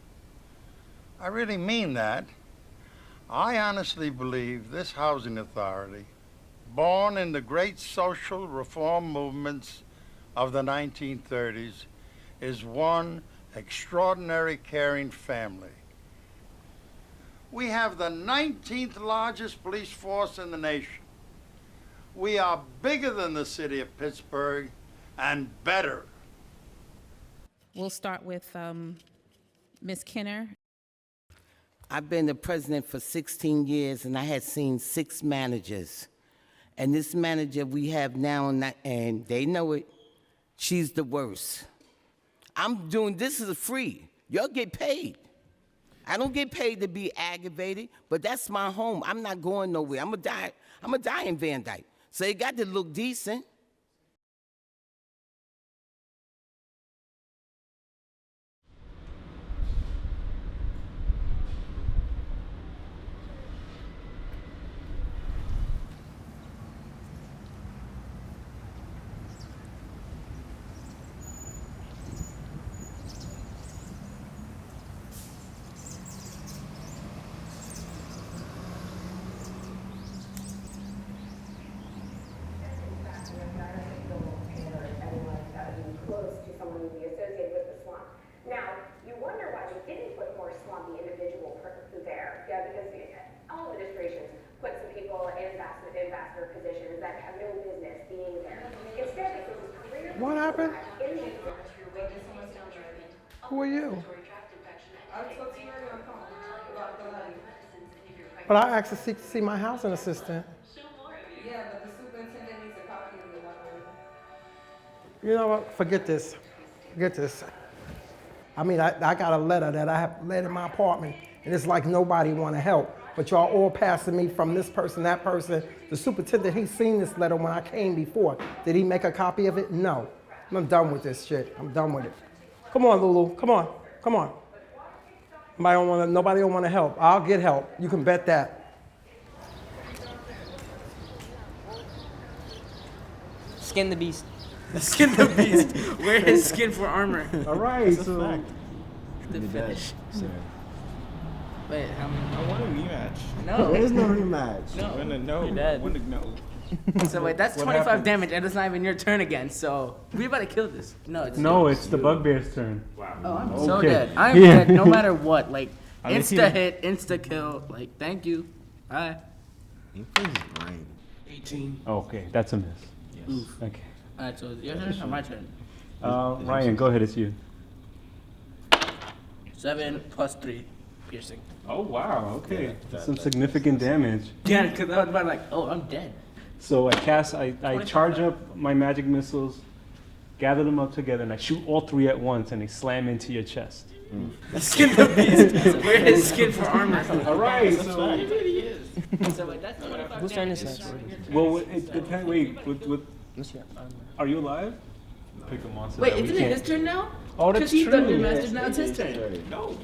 I really mean that. I honestly believe this housing authority, born in the great social reform movements of the 1930s, is one extraordinary caring family. We have the 19th largest police force in the nation. We are bigger than the city of Pittsburgh and better. We'll start with Ms. Kinner. I've been the president for 16 years, and I had seen 6 managers. And this manager we have now, and they know it, she's the worst. I'm doing this is free. Y'all get paid. I don't get paid to be aggravated, but that's my home. I'm not going nowhere. I'm a die in Van Dyke. So it got to look decent. What happened? Who are you? But I asked to see my housing assistant. Yeah, but the superintendent needs a copy of the letter. You know what? Forget this. Forget this. I mean, I got a letter that I have led in my apartment, and it's like nobody want to help. But y'all all passing me from this person, that person. The superintendent, he's seen this letter when I came before. Did he make a copy of it? No. I'm done with this shit. I'm done with it. Come on, Lulu. Come on. Come on. Nobody don't want to help. I'll get help. You can bet that. Skin the beast. Skin the beast. Wear his skin for armor. All right, That's a fact. The finish. Wait, how many? I want a rematch. No. There's no rematch. No. You're dead. No. So wait, that's What 25 happened? damage, and it's not even your turn again. So we about to kill this. No, it's It's the bugbear's turn. Wow. Oh, I'm so Okay. dead. I'm Yeah. dead no matter what. Like Unless insta you- hit, insta kill. Like thank you. Bye. 18. Okay, that's a miss. Oof. Okay. Alright, so it's your turn or my turn? Ryan, go ahead. It's you. 7 plus 3 piercing. Oh wow. Okay. That's some significant damage. Yeah, because I was about like, oh, I'm dead. So I charge up my magic missiles, gather them up together, and I shoot all 3 at once, and they slam into your chest. Skin the beast. Wear his skin for armor. All right. So So, he really is. So wait, that's 25 Whose turn is damage. this? well, it depends. Wait, are you alive? Pick a monster. Wait, that we isn't it can't- his turn now? Oh, that's 'Cause he's true. Dungeon Master, now it's his turn. No.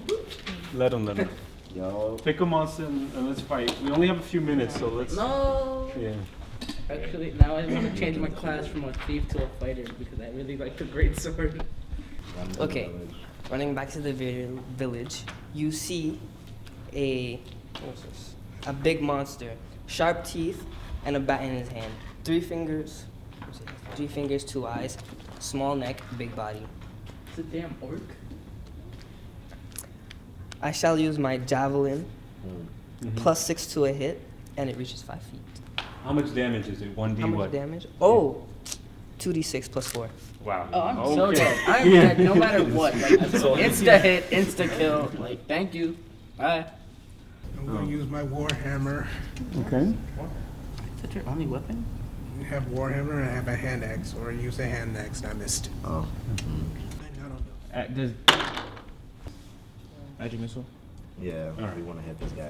Let him. Yo. Pick a monster and let's fight. We only have a few minutes, so let's. No. Yeah. Actually, now I want to change my class from a thief to a fighter because I really like the great sword. Okay, running back to the village, you see a big monster, sharp teeth, and a bat in his hand. 3 fingers, 2 eyes, small neck, big body. It's a damn orc. I shall use my javelin, Mhm. +6 to a hit, and it reaches 5 feet. How much damage is it? 1d How much what? damage? Oh, 2d6 +4. Wow. Oh, I'm so Okay. dead. I'm Yeah. dead no matter what. Like, insta hit, insta kill. Like, thank you. Bye. I'm going to use my Warhammer. Okay. Is that your only weapon? I have Warhammer and I have a hand axe, or use a hand axe, and I missed. Oh. Does magic missile? Yeah, we want to hit this guy.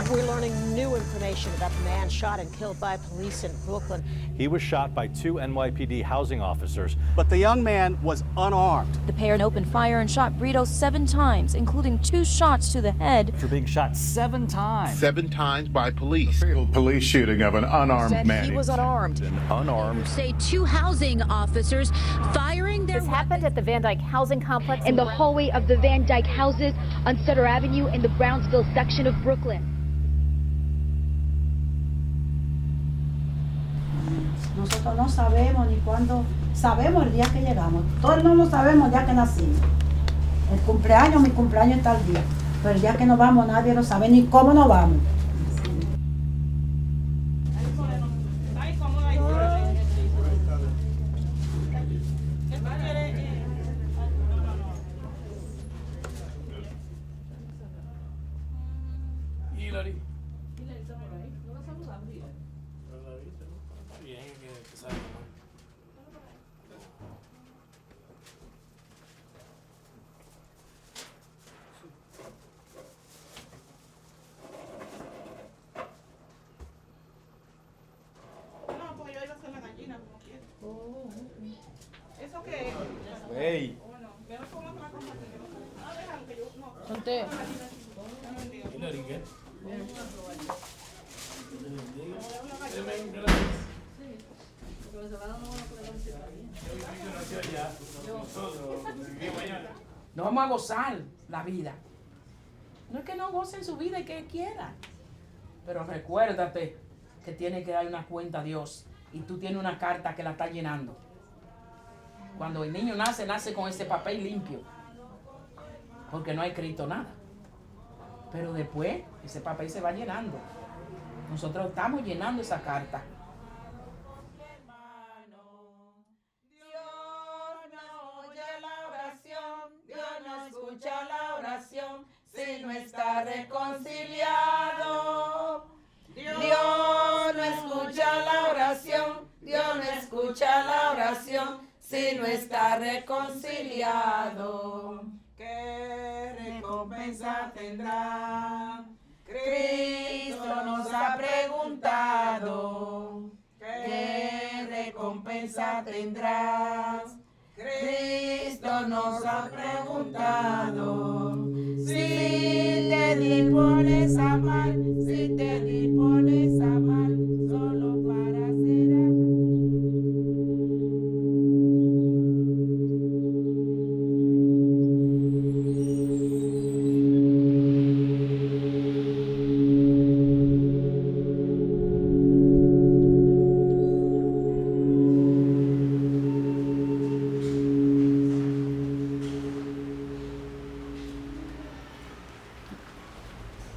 We're learning new information about the man shot and killed by police in Brooklyn. He was shot by 2 NYPD housing officers, but the young man was unarmed. The pair opened fire and shot Brito 7 times, including 2 shots to the head. After being shot 7 times. 7 times by police. Police shooting of an unarmed Said man. he was unarmed. Unarmed. Say 2 housing officers firing their This happened at the Van Dyke housing complex in the hallway of the Van Dyke houses on Sutter Avenue in the Brownsville section of Brooklyn. Nosotros no sabemos ni cuándo, sabemos el día que llegamos. Todo el mundo sabemos el día que nacimos. El cumpleaños, mi cumpleaños está el día. Pero el día que nos vamos nadie lo sabe ni cómo nos vamos. Hey. Ponte. No vamos a gozar la vida. No es que no gocen su vida y que quieran. Pero recuérdate que tiene que dar una cuenta a Dios. Y tú tienes una carta que la está llenando. Cuando el niño nace, nace con ese papel limpio, porque no ha escrito nada. Pero después, ese papel se va llenando. Nosotros estamos llenando esa carta. Dios no escucha la oración si no está reconciliado. Dios no escucha la oración. Dios no escucha la oración si no está reconciliado. ¿Qué recompensa tendrá? Cristo nos ha preguntado. ¿Qué recompensa tendrás? Cristo nos ha preguntado. Si te dispones a amar, si te dispones a amar, solo para ser amado.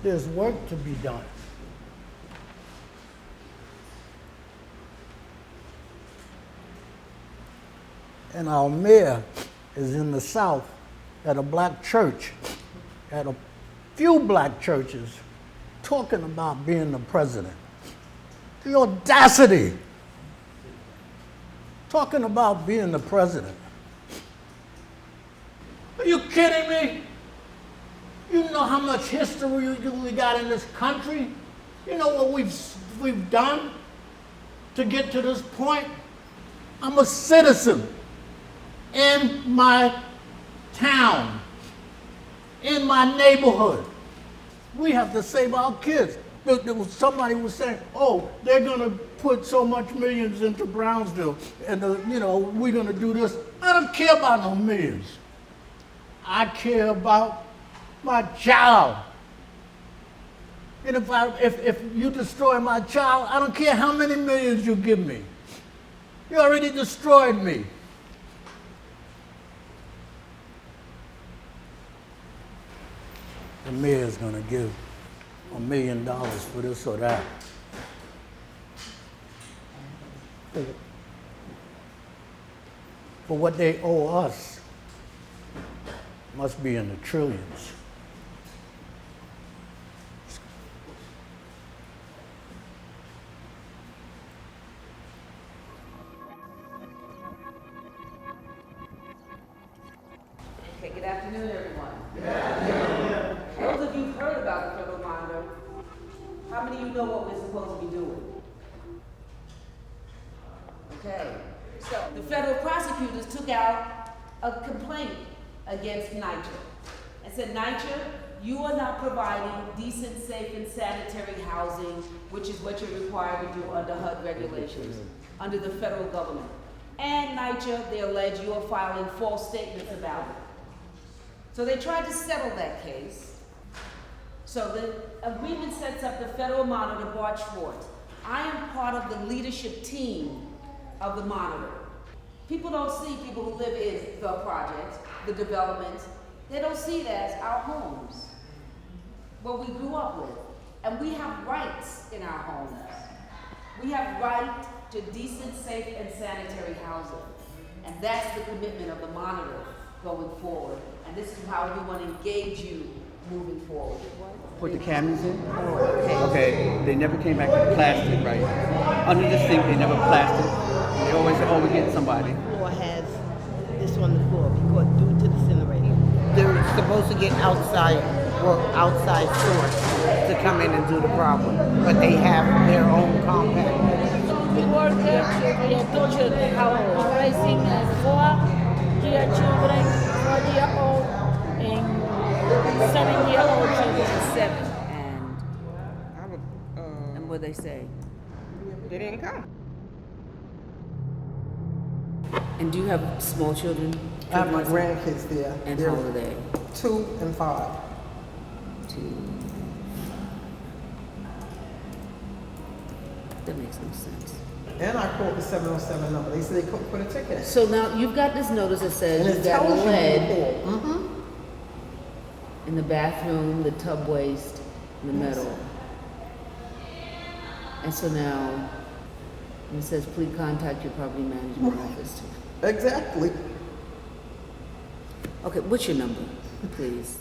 There's work to be done. And our mayor is in the South at a black church, at a few black churches, talking about being the president. The audacity, talking about being the president. Are you kidding me? You know how much history we got in this country? You know what we've done to get to this point? I'm a citizen in my town, in my neighborhood. We have to save our kids. Somebody was saying, oh, they're gonna put so much millions into Brownsville and we're gonna do this. I don't care about no millions. I care about my child. And if you destroy my child, I don't care how many millions you give me. You already destroyed me. The mayor's gonna give $1 million for this or that. For what they owe us must be in the trillions. Okay, good afternoon, everyone. Those of you who've heard about the federal monitor, how many of you know what we're supposed to be doing? Okay, so the federal prosecutors took out a complaint against NYCHA and said, NYCHA, you are not providing decent, safe, and sanitary housing, which is what you're required to do under HUD regulations, under the federal government. And NYCHA, they allege you are filing false statements about it. So they tried to settle that case. So the agreement sets up the federal monitor, Bart Schwartz. I am part of the leadership team of the monitor. People don't see people who live in the project, the development, they don't see it as our homes, what we grew up with. And we have rights in our homes. We have right to decent, safe, and sanitary housing. And that's the commitment of the monitor going forward. And this is how we want to engage you moving forward. Put the cameras in? Okay, they never came back with plastic, right? Under the sink, they never plastic. They always say, oh, we're getting somebody. The floor has this on the floor because due to the incinerator. They're supposed to get outside source to come in and do the problem, but they have their own compact. We work there to two children, raising 4-year children, 4-year-old, and 7-year-old children. 7. And what they say? They didn't come. And do you have small children? I have my grandkids there. And how old are they? 2 and 5. 2. That makes no sense. And I called the 707 number. They said they couldn't put a ticket in. So now you've got this notice that And says it you've got tells you lead who called. in the bathroom, the tub waste, the metal. And so now it says, please contact your property management office. Exactly. Okay, what's your number, please?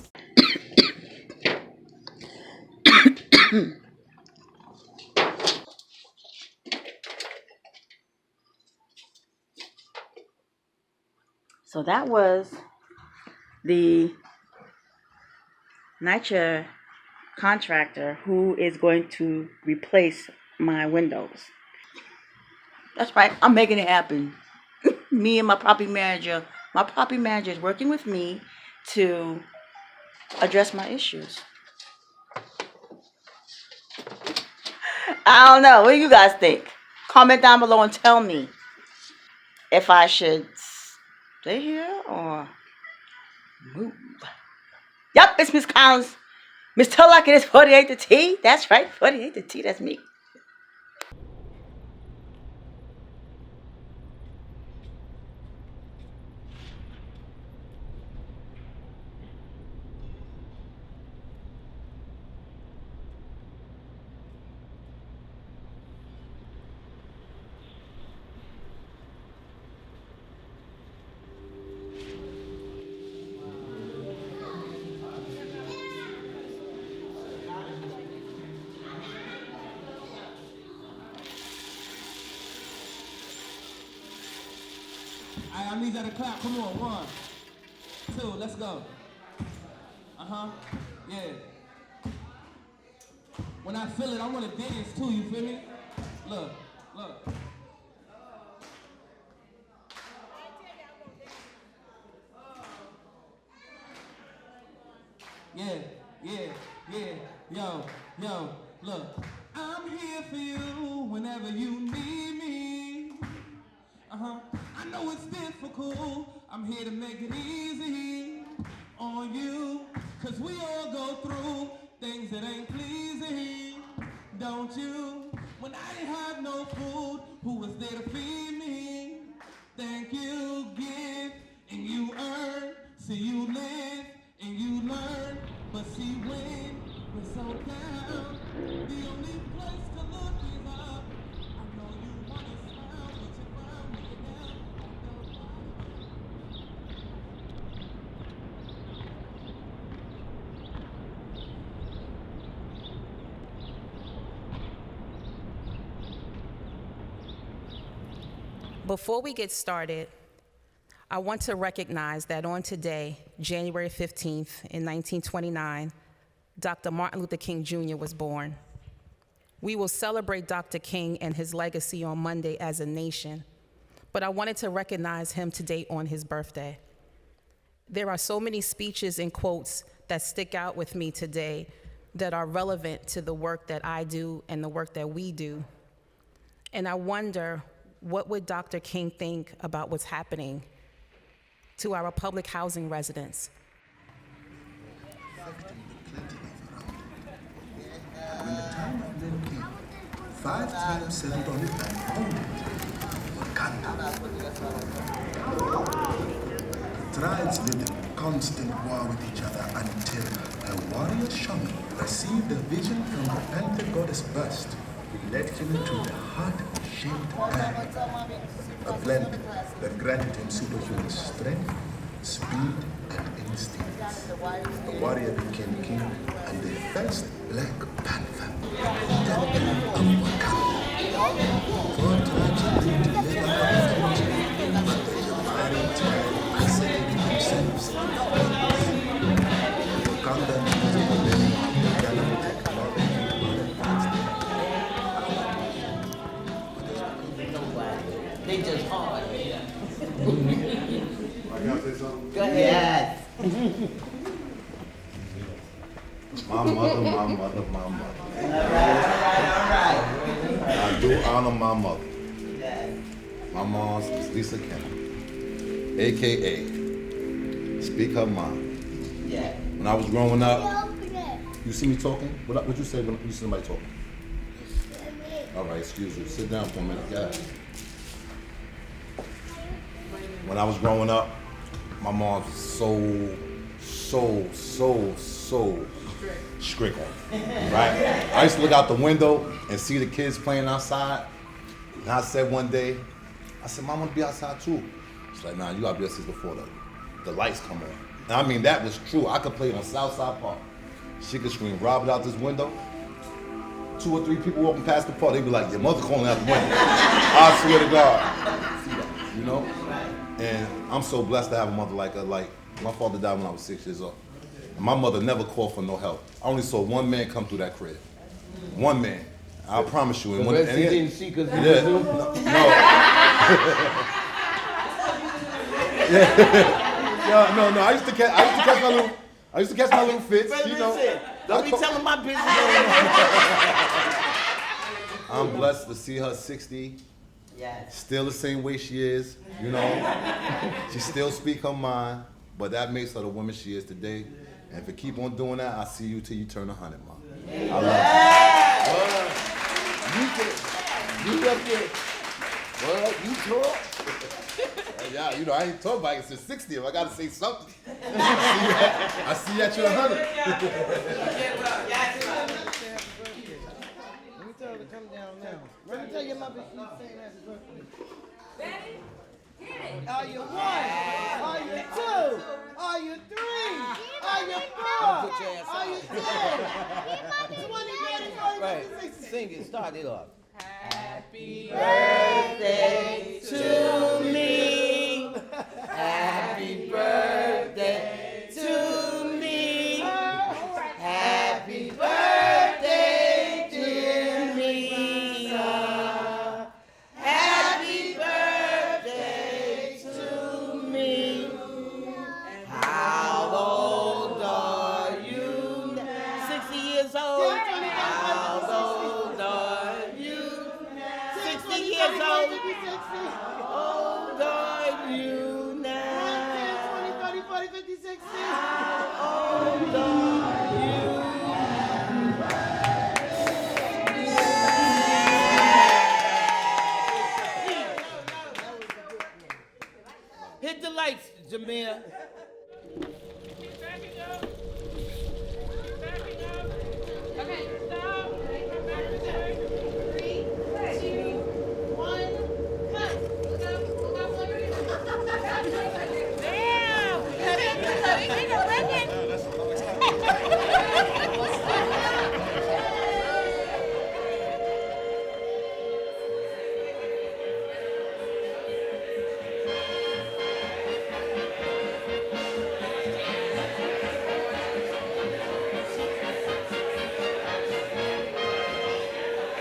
So that was the NYCHA contractor who is going to replace my windows. That's right, I'm making it happen. Me and my property manager is working with me to address my issues. I don't know, what do you guys think? Comment down below and tell me if I should stay here or move. Yep, it's Miss Collins. Miss Tullock, it is 48 to T. That's right, 48 to T, that's me. I need that to clap. Come on, 1, 2, let's go. Yeah. When I feel it, I want to dance too, you feel me? Look. Yeah. Yo, look. I'm here for you whenever you need me. I know it's difficult. I'm here to make it easy on you. Cause we all go through things that ain't pleasing, don't you? When I ain't have no food, who was there to feed me? Thank you, give, and you earn. See, you live and you learn. But see, when we're so down, the only place to look is up. I know you wanna smile, but you found me down. Before we get started, I want to recognize that on today, January 15th, in 1929, Dr. Martin Luther King Jr. was born. We will celebrate Dr. King and his legacy on Monday as a nation, but I wanted to recognize him today on his birthday. There are so many speeches and quotes that stick out with me today that are relevant to the work that I do and the work that we do. And I wonder, what would Dr. King think about what's happening to our public housing residents? When the time of them came, 5 times settled on it and found it. Wakanda. Tribes lived in constant war with each other until a warrior shaman received a vision from the panther goddess Bust, who led him to the heart-shaped man, a plant that granted him superhuman strength, speed, and instincts. The warrior became king and the first Black Panther in the land of Wakanda. 4 tribes lived together and fought, but the dividing tribe isolated themselves. Wakanda is a living, gallant, They just hard. I gotta say something? Go ahead. My mother. All right. I do honor my mother. My mom is Lisa Kenner, AKA Speak Her Mind. Yeah. When I was growing up, you see me talking? What you say when you see somebody talking? All right, excuse you. Sit down for a minute. Yeah. When I was growing up, my mom was so strict on me, right? I used to look out the window and see the kids playing outside. And I said one day, I said, Mom, I want to be outside too. She's like, nah, you got to be outside before the lights come on. And I mean, that was true. I could play on Southside Park. She could scream, Robert, out this window. 2 or 3 people walking past the park, they'd be like, your mother calling out the window. I swear to God. See that, you know? And I'm so blessed to have a mother like her. Like, my father died when I was 6 years old. And my mother never called for no help. I only saw one man come through that crib. One man. I promise you. And The rest he didn't see because he was yeah. Zoom? No. Yeah. No. I used to catch my little fits, you know. Don't be telling my business. I'm blessed to see her 60. Yes. Still the same way she is, you know. She still speak her mind, but that makes her the woman she is today. And if you keep on doing that, I'll see you till you turn 100, Mom. I love You up there. Well, you talk. Yeah, you know, I ain't talking about it since 60. If I gotta say something. I see you at your 100. Let me tell her to come down now. Let me tell your mother she's saying happy birthday. Betty, hit it. Are you 1? Are you 2? Are you 3? Are you 4? Put your ass Are you on. 10? 20, 30, 40, Right. 50, 60. Sing it. Start it off. Happy birthday to me. Happy birthday to me. Happy birthday, dear Lisa. Happy birthday to me. How old are you now? 60 years old. How old are you? 60 years old. Old are you now? 20, 30, 40, 50, 60. How old are you? Hit the lights, Jameer. Okay, stop. Come back to 3, 2, 1, cut. Look up, Liberty. Damn!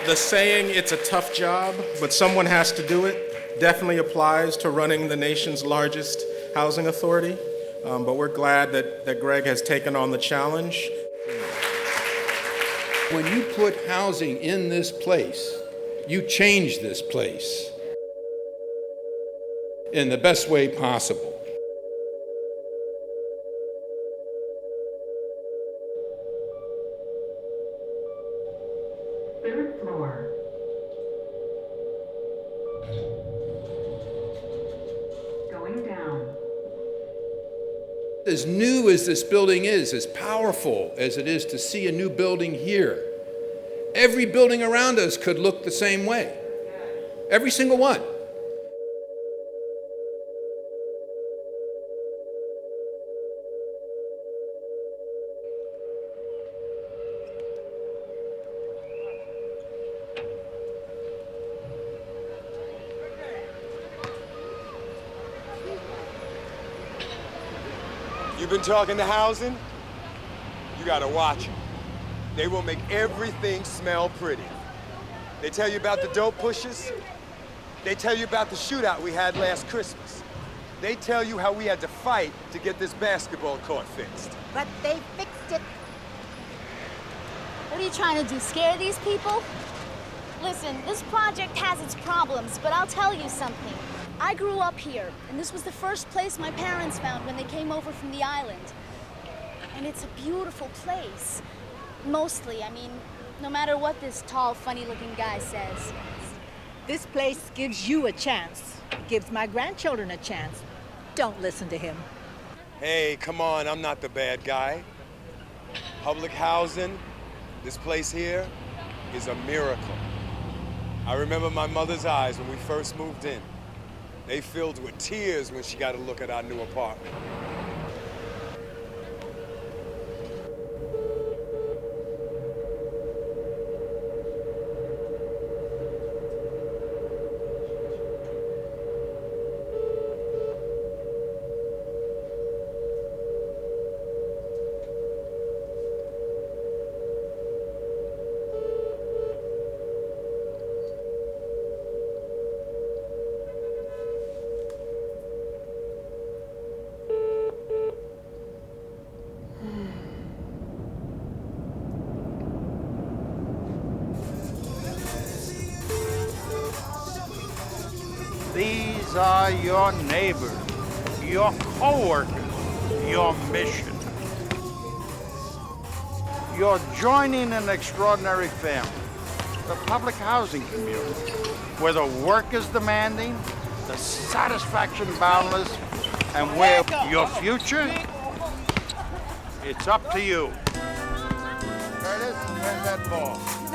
The saying, it's a tough job, but someone has to do it, definitely applies to running the nation's largest housing authority. But we're glad that Greg has taken on the challenge. When you put housing in this place, you change this place in the best way possible. Third floor. Going down. As new as this building is, as powerful as it is to see a new building here, every building around us could look the same way. Every single one. You've been talking to housing? You gotta watch them. They will make everything smell pretty. They tell you about the dope pushers. They tell you about the shootout we had last Christmas. They tell you how we had to fight to get this basketball court fixed. But they fixed it. What are you trying to do, scare these people? Listen, this project has its problems, but I'll tell you something. I grew up here, and this was the first place my parents found when they came over from the island. And it's a beautiful place. Mostly, I mean, no matter what this tall, funny-looking guy says. This place gives you a chance, gives my grandchildren a chance. Don't listen to him. Hey, come on, I'm not the bad guy. Public housing, this place here, is a miracle. I remember my mother's eyes when we first moved in. They filled with tears when she got a look at our new apartment. These are your neighbors, your co-workers, your mission. You're joining an extraordinary family, the public housing community, where the work is demanding, the satisfaction boundless, and where your future, it's up to you. Curtis, where's that ball?